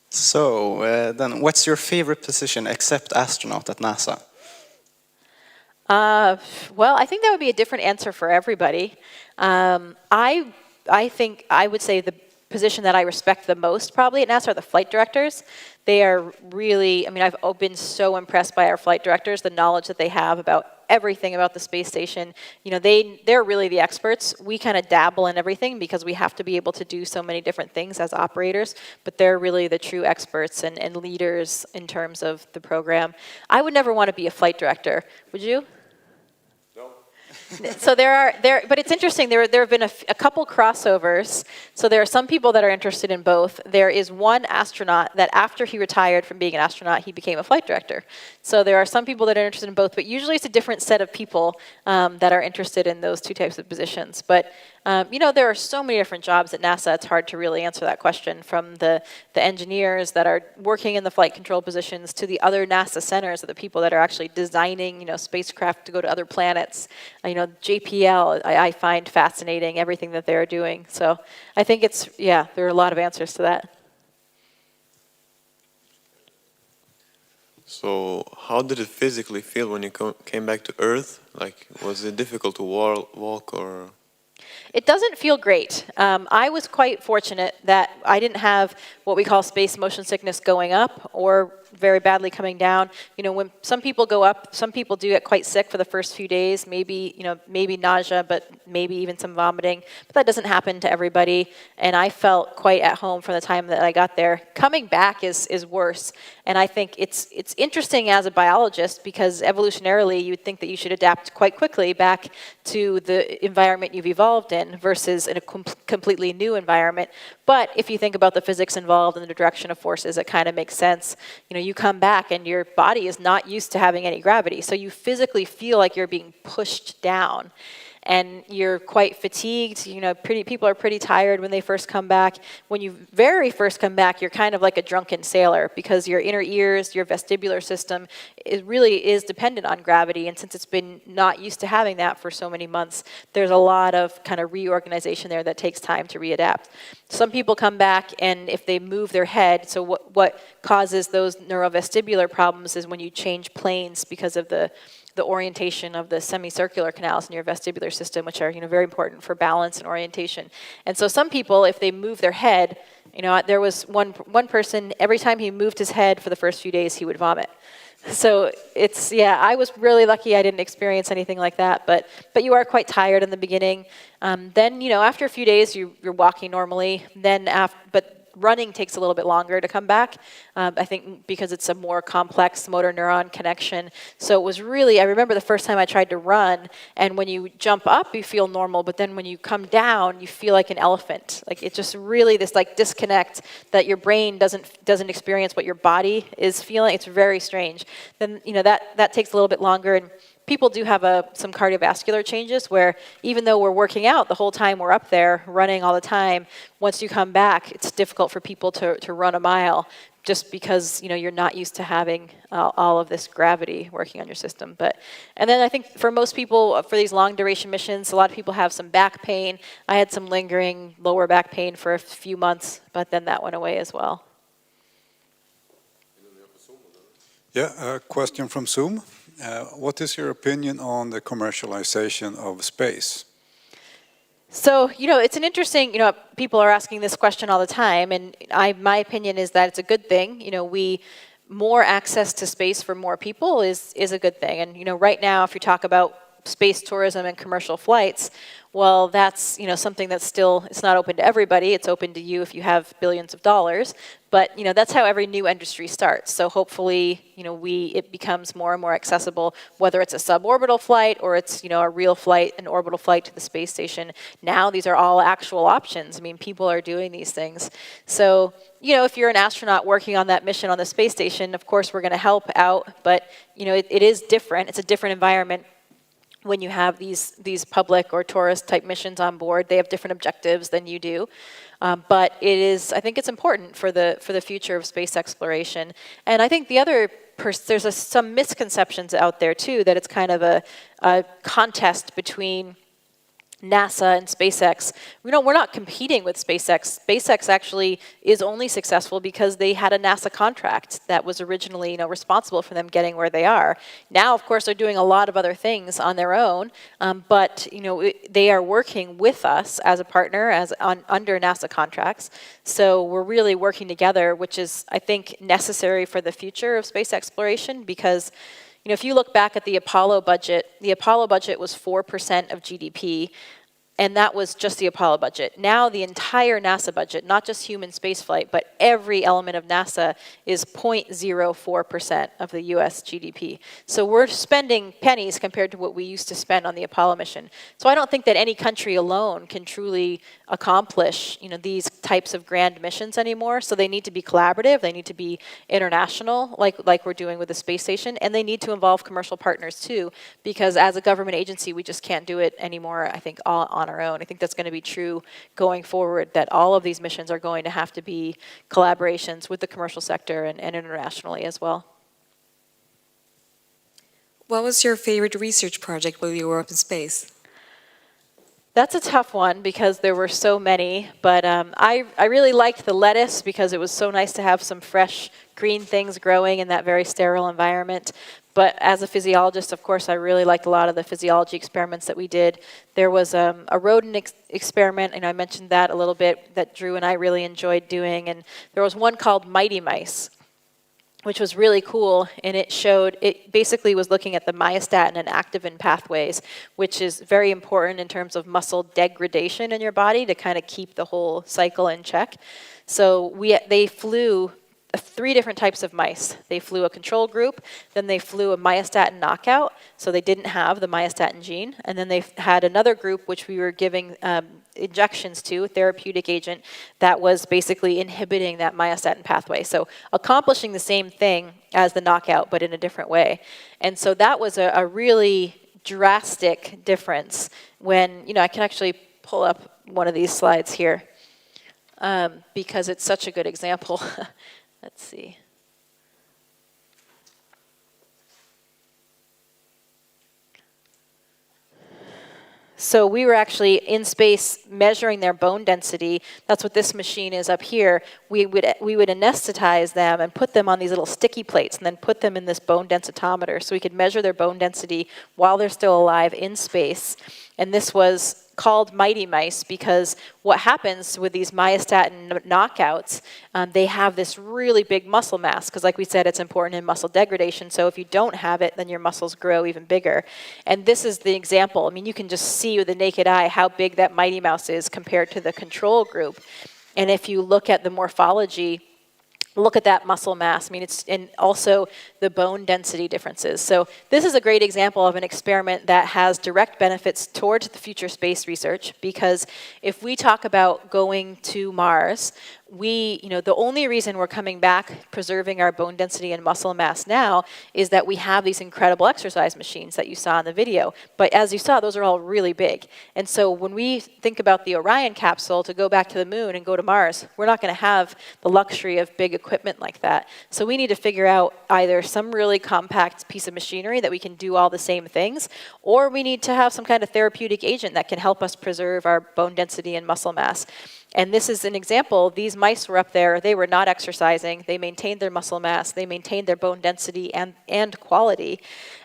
So then what's your favorite position except astronaut at NASA? Well, I think that would be a different answer for everybody. I think I would say the position that I respect the most probably at NASA are the flight directors. They are really, I've been so impressed by our flight directors, the knowledge that they have about everything about the space station. They're really the experts. We kind of dabble in everything because we have to be able to do so many different things as operators, but they're really the true experts and leaders in terms of the program. I would never want to be a flight director. Would you? No. So but it's interesting. There have been a couple crossovers. So there are some people that are interested in both. There is one astronaut that after he retired from being an astronaut, he became a flight director. So there are some people that are interested in both, but usually it's a different set of people that are interested in those two types of positions. But you know, there are so many different jobs at NASA, it's hard to really answer that question, from the engineers that are working in the flight control positions to the other NASA centers, the people that are actually designing, you know, spacecraft to go to other planets. You know, JPL, I find fascinating, everything that they're doing. So I think it's, yeah, there are a lot of answers to that. So how did it physically feel when you came back to Earth? Like, was it difficult to walk or...? It doesn't feel great. I was quite fortunate that I didn't have what we call space motion sickness going up or very badly coming down. You know, when some people go up, some people do get quite sick for the first few days, maybe, you know, maybe nausea, but maybe even some vomiting. But that doesn't happen to everybody. And I felt quite at home from the time that I got there. Coming back is worse. And I think it's interesting as a biologist, because evolutionarily you would think that you should adapt quite quickly back to the environment you've evolved in versus in a completely new environment. But if you think about the physics involved and the direction of forces, it kind of makes sense. You know, you come back and your body is not used to having any gravity, so you physically feel like you're being pushed down. And you're quite fatigued. You know, people are pretty tired when they first come back. When you very first come back, you're kind of like a drunken sailor, because your inner ears, your vestibular system, it really is dependent on gravity. And since it's been not used to having that for so many months, there's a lot of kind of reorganization there that takes time to readapt. Some people come back, and if they move their head, so what causes those neurovestibular problems is when you change planes because of the orientation of the semicircular canals in your vestibular system, which are, you know, very important for balance and orientation. And so some people, if they move their head, you know, there was one person, every time he moved his head for the first few days, he would vomit. So it's, yeah, I was really lucky I didn't experience anything like that, but you are quite tired in the beginning. Then, you know, after a few days, you're walking normally. Then but running takes a little bit longer to come back, I think because it's a more complex motor neuron connection. So it was really, I remember the first time I tried to run, and when you jump up, you feel normal, but then when you come down, you feel like an elephant. Like, it's just really this like disconnect that your brain doesn't experience what your body is feeling. It's very strange. Then, you know, that takes a little bit longer. And people do have some cardiovascular changes where even though we're working out the whole time we're up there, running all the time, once you come back, it's difficult for people to run a mile just because, you know, you're not used to having all of this gravity working on your system. And then I think for most people, for these long duration missions, a lot of people have some back pain. I had some lingering lower back pain for a few months, but then that went away as well. Yeah, a question from Zoom. What is your opinion on the commercialization of space? So, you know, it's an interesting, you know, people are asking this question all the time, and my opinion is that it's a good thing. You know, more access to space for more people is a good thing. And, you know, right now, if you talk about space tourism and commercial flights, well, that's, you know, something that's still, it's not open to everybody. It's open to you if you have billions of dollars. But, you know, that's how every new industry starts. So hopefully, you know, it becomes more and more accessible, whether it's a suborbital flight or it's, you know, a real flight, an orbital flight to the space station. Now these are all actual options. I mean, people are doing these things. So, you know, if you're an astronaut working on that mission on the space station, of course we're going to help out. But, you know, it is different. It's a different environment. When you have these public or tourist type missions on board, they have different objectives than you do. But I think it's important for the future of space exploration. And I think the other, there's some misconceptions out there too, that it's kind of a contest between NASA and SpaceX. You know, we're not competing with SpaceX. SpaceX actually is only successful because they had a NASA contract that was originally, you know, responsible for them getting where they are. Now, of course, they're doing a lot of other things on their own, but you know, they are working with us as a partner, under NASA contracts. So we're really working together, which is, I think, necessary for the future of space exploration, because you know, if you look back at the Apollo budget was 4% of GDP. And that was just the Apollo budget. Now the entire NASA budget, not just human spaceflight, but every element of NASA is 0.04% of the US GDP. So we're spending pennies compared to what we used to spend on the Apollo mission. So I don't think that any country alone can truly accomplish, these types of grand missions anymore. So they need to be collaborative, they need to be international, like we're doing with the space station, and they need to involve commercial partners too, because as a government agency, we just can't do it anymore, I think, all on our own. I think that's going to be true going forward, that all of these missions are going to have to be collaborations with the commercial sector and internationally as well. What was your favorite research project while you were up in space? That's a tough one because there were so many, but I really liked the lettuce because it was so nice to have some fresh green things growing in that very sterile environment. But as a physiologist, of course, I really liked a lot of the physiology experiments that we did. There was a rodent experiment, and I mentioned that a little bit, that Drew and I really enjoyed doing. And there was one called Mighty Mice, which was really cool, and it basically was looking at the myostatin and activin pathways, which is very important in terms of muscle degradation in your body to kind of keep the whole cycle in check. So they flew 3 different types of mice. They flew a control group, then they flew a myostatin knockout, so they didn't have the myostatin gene, and then they had another group which we were giving injections to, a therapeutic agent, that was basically inhibiting that myostatin pathway. So accomplishing the same thing as the knockout, but in a different way. And so that was a really drastic difference when, I can actually pull up one of these slides here because it's such a good example. Let's see. So we were actually in space measuring their bone density. That's what this machine is up here. We would anesthetize them and put them on these little sticky plates and then put them in this bone densitometer so we could measure their bone density while they're still alive in space. And this was called Mighty Mice because what happens with these myostatin knockouts, they have this really big muscle mass because, like we said, it's important in muscle degradation. So if you don't have it, then your muscles grow even bigger. And this is the example. I mean, you can just see with the naked eye how big that Mighty Mouse is compared to the control group. And if you look at the morphology, look at that muscle mass. I mean, and also the bone density differences. So this is a great example of an experiment that has direct benefits towards the future space research, because if we talk about going to Mars, the only reason we're coming back preserving our bone density and muscle mass now is that we have these incredible exercise machines that you saw in the video. But as you saw, those are all really big. And so when we think about the Orion capsule to go back to the moon and go to Mars, we're not going to have the luxury of big equipment like that. So we need to figure out either some really compact piece of machinery that we can do all the same things, or we need to have some kind of therapeutic agent that can help us preserve our bone density and muscle mass. And this is an example. These mice were up there. They were not exercising. They maintained their muscle mass. They maintained their bone density and quality.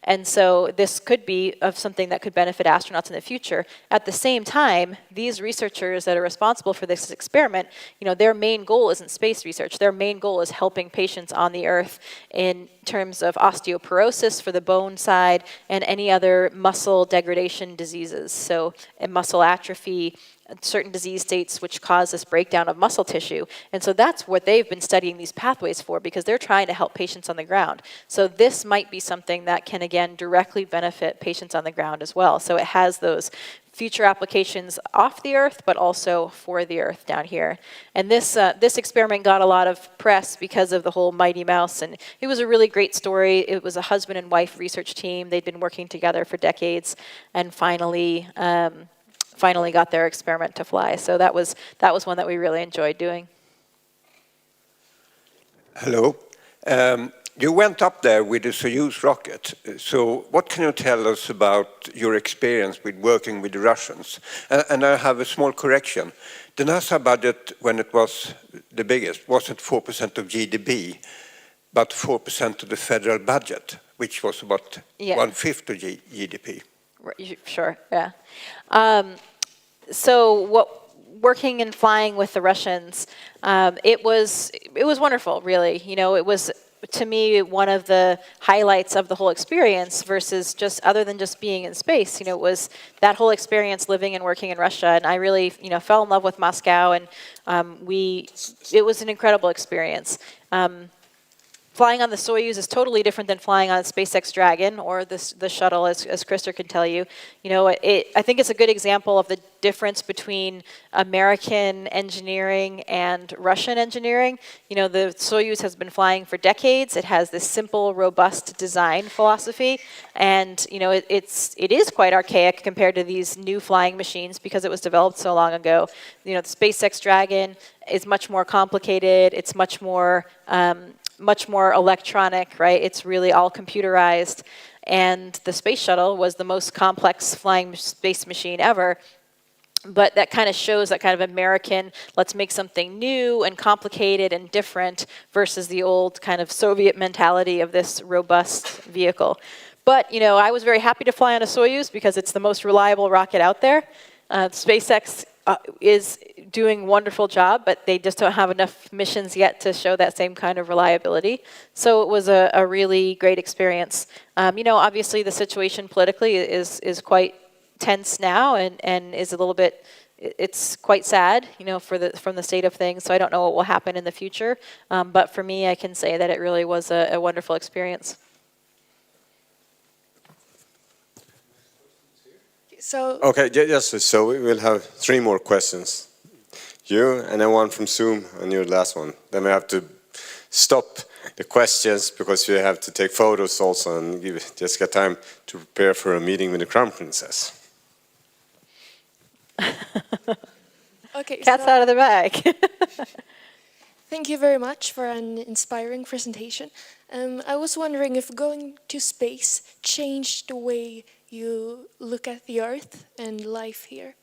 And so this could be of something that could benefit astronauts in the future. At the same time, these researchers that are responsible for this experiment, their main goal isn't space research. Their main goal is helping patients on the Earth in terms of osteoporosis for the bone side and any other muscle degradation diseases. So muscle atrophy, certain disease states which cause this breakdown of muscle tissue. And so that's what they've been studying these pathways for, because they're trying to help patients on the ground. So this might be something that can, again, directly benefit patients on the ground as well. So it has those future applications off the Earth, but also for the Earth down here. And this experiment got a lot of press because of the whole Mighty Mouse, and it was a really great story. It was a husband and wife research team. They'd been working together for decades, and finally got their experiment to fly. So that was one that we really enjoyed doing. Hello. You went up there with the Soyuz rocket. So what can you tell us about your experience with working with the Russians? And I have a small correction. The NASA budget, when it was the biggest, wasn't 4% of GDP, but 4% of the federal budget, which was about 1/5 of GDP. Sure, yeah. So working and flying with the Russians, it was wonderful, really. It was to me, one of the highlights of the whole experience versus just other than just being in space. It was that whole experience living and working in Russia, and I really, fell in love with Moscow, and it was an incredible experience. Flying on the Soyuz is totally different than flying on SpaceX Dragon or the shuttle, as Krister can tell you. I think it's a good example of the difference between American engineering and Russian engineering. The Soyuz has been flying for decades. It has this simple, robust design philosophy, and it is quite archaic compared to these new flying machines because it was developed so long ago. The SpaceX Dragon is much more complicated. It's much more electronic, right? It's really all computerized. And the space shuttle was the most complex flying space machine ever. But that kind of shows that kind of American, let's make something new and complicated and different versus the old kind of Soviet mentality of this robust vehicle. But, I was very happy to fly on a Soyuz because it's the most reliable rocket out there. SpaceX is doing a wonderful job, but they just don't have enough missions yet to show that same kind of reliability. So it was a really great experience. Obviously the situation politically is quite tense now and is a little bit, it's quite sad, from the state of things. So I don't know what will happen in the future. But for me, I can say that it really was a wonderful experience. Okay, yes, so we will have 3 more questions. You, and then one from Zoom, and your last one. Then we have to stop the questions because we have to take photos also and give Jessica time to prepare for a meeting with the Crown Princess. Okay, Cat's out of the bag. Thank you very much for an inspiring presentation. I was wondering if going to space changed the way you look at the Earth and life here.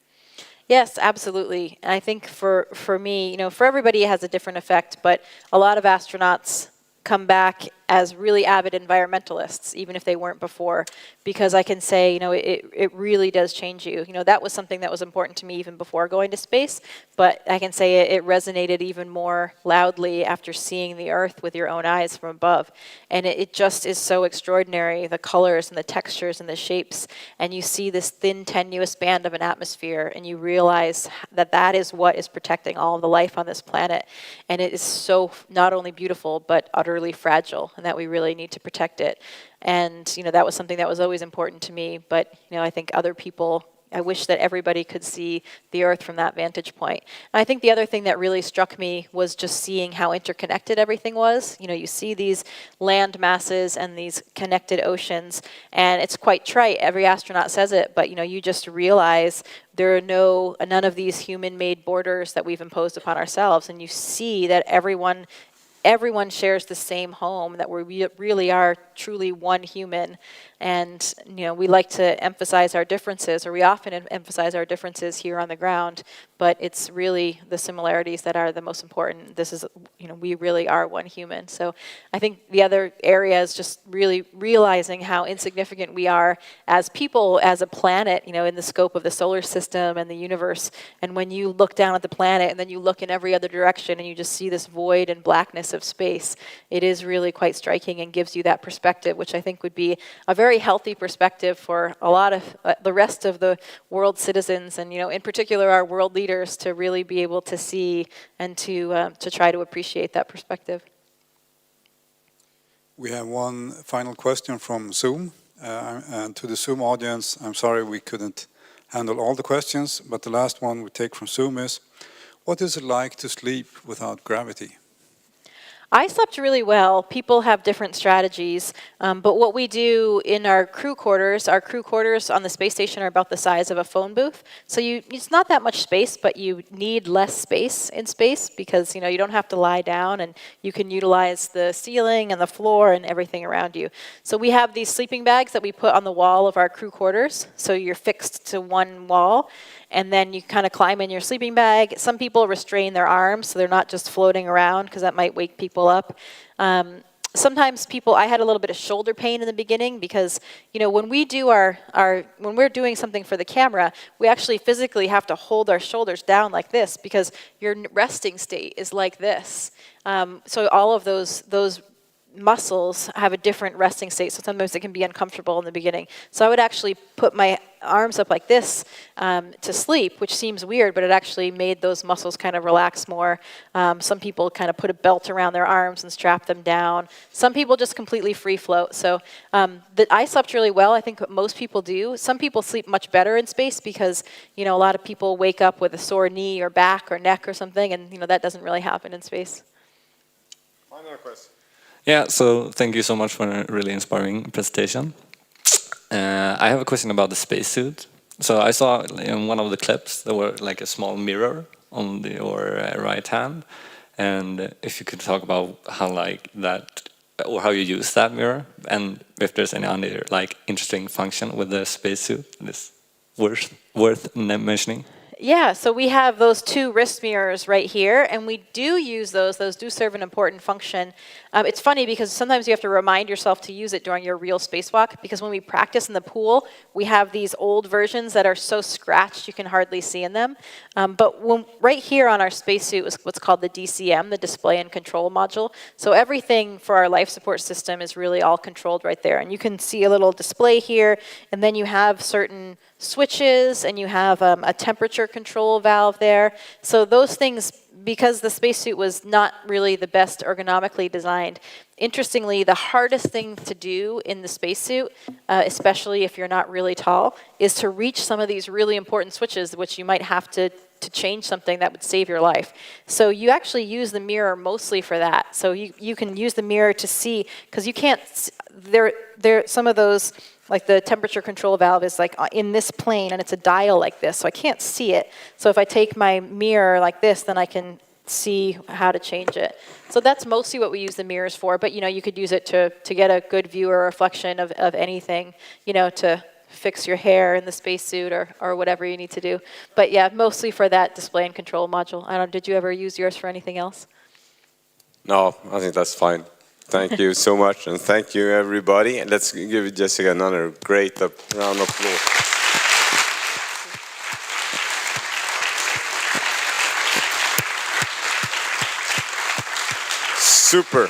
Yes, absolutely. I think for me, for everybody it has a different effect, but a lot of astronauts come back as really avid environmentalists, even if they weren't before, because I can say, it really does change you. That was something that was important to me even before going to space, but I can say it resonated even more loudly after seeing the Earth with your own eyes from above. And it just is so extraordinary, the colors and the textures and the shapes, and you see this thin, tenuous band of an atmosphere, and you realize that that is what is protecting all of the life on this planet. And it is so not only beautiful, but utterly fragile, and that we really need to protect it. And that was something that was always important to me, but I think other people, I wish that everybody could see the Earth from that vantage point. And I think the other thing that really struck me was just seeing how interconnected everything was. You see these land masses and these connected oceans, and it's quite trite. Every astronaut says it, but you just realize there are none of these human-made borders that we've imposed upon ourselves, and you see that everyone shares the same home, that we really are truly one human. And we like to emphasize our differences, or we often emphasize our differences here on the ground, but it's really the similarities that are the most important. This is, we really are one human. So I think the other area is just really realizing how insignificant we are as people, as a planet, in the scope of the solar system and the universe. And when you look down at the planet and then you look in every other direction and you just see this void and blackness of space, it is really quite striking and gives you that perspective, which I think would be a very healthy perspective for a lot of the rest of the world citizens, and in particular our world leaders, to really be able to see and to try to appreciate that perspective. We have one final question from Zoom, and to the Zoom audience, I'm sorry we couldn't handle all the questions, but the last one we take from Zoom is, what is it like to sleep without gravity? I slept really well. People have different strategies, but what we do in our crew quarters on the space station are about the size of a phone booth. So it's not that much space, but you need less space in space because you don't have to lie down, and you can utilize the ceiling and the floor and everything around you. So we have these sleeping bags that we put on the wall of our crew quarters. So you're fixed to one wall, and then you kind of climb in your sleeping bag. Some people restrain their arms so they're not just floating around, because that might wake people up. Sometimes I had a little bit of shoulder pain in the beginning because, when we do when we're doing something for the camera, we actually physically have to hold our shoulders down like this because your resting state is like this. So all of those muscles have a different resting state, so sometimes it can be uncomfortable in the beginning. So I would actually put my arms up like this to sleep, which seems weird, but it actually made those muscles kind of relax more. Some people kind of put a belt around their arms and strap them down. Some people just completely free float. So I slept really well. I think most people do. Some people sleep much better in space because, you know, a lot of people wake up with a sore knee or back or neck or something, and, you know, that doesn't really happen in space. Final question. Yeah, so thank you so much for a really inspiring presentation. I have a question about the spacesuit. So I saw in one of the clips there were like a small mirror on your right hand, and if you could talk about how like that, or how you use that mirror, and if there's any other like interesting function with the spacesuit that's worth mentioning. Yeah, so we have those 2 wrist mirrors right here, and we do use those. Those do serve an important function. It's funny because sometimes you have to remind yourself to use it during your real spacewalk, because when we practice in the pool, we have these old versions that are so scratched you can hardly see in them. But right here on our spacesuit is what's called the DCM, the Display and Control Module. So everything for our life support system is really all controlled right there. And you can see a little display here, and then you have certain switches, and you have a temperature control valve there. So those things, because the spacesuit was not really the best ergonomically designed, interestingly, the hardest thing to do in the spacesuit, especially if you're not really tall, is to reach some of these really important switches, which you might have to change something that would save your life. So you actually use the mirror mostly for that. So you can use the mirror to see, because you can't, some of those, like the temperature control valve is like in this plane, and it's a dial like this, so I can't see it. So if I take my mirror like this, then I can see how to change it. So that's mostly what we use the mirrors for, but you know, you could use it to get a good view or reflection of anything, you know, to fix your hair in the spacesuit or whatever you need to do. But yeah, mostly for that display and control module. I don't know, did you ever use yours for anything else? No, I think that's fine. Thank you so much, and thank you everybody. And let's give Jessica another great round of applause. Super.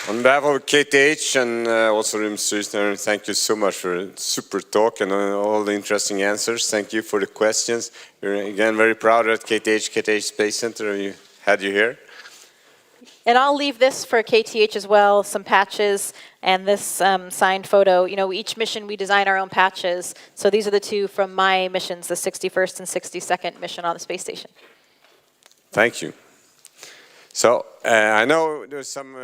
On behalf of KTH and also Rymdstyrelsen, thank you so much for a super talk and all the interesting answers. Thank you for the questions. We're again very proud at KTH Space Center. We had you here. And I'll leave this for KTH as well, some patches and this signed photo. You know, each mission we design our own patches. So these are the 2 from my missions, the 61st and 62nd mission on the space station. Thank you. So I know there's some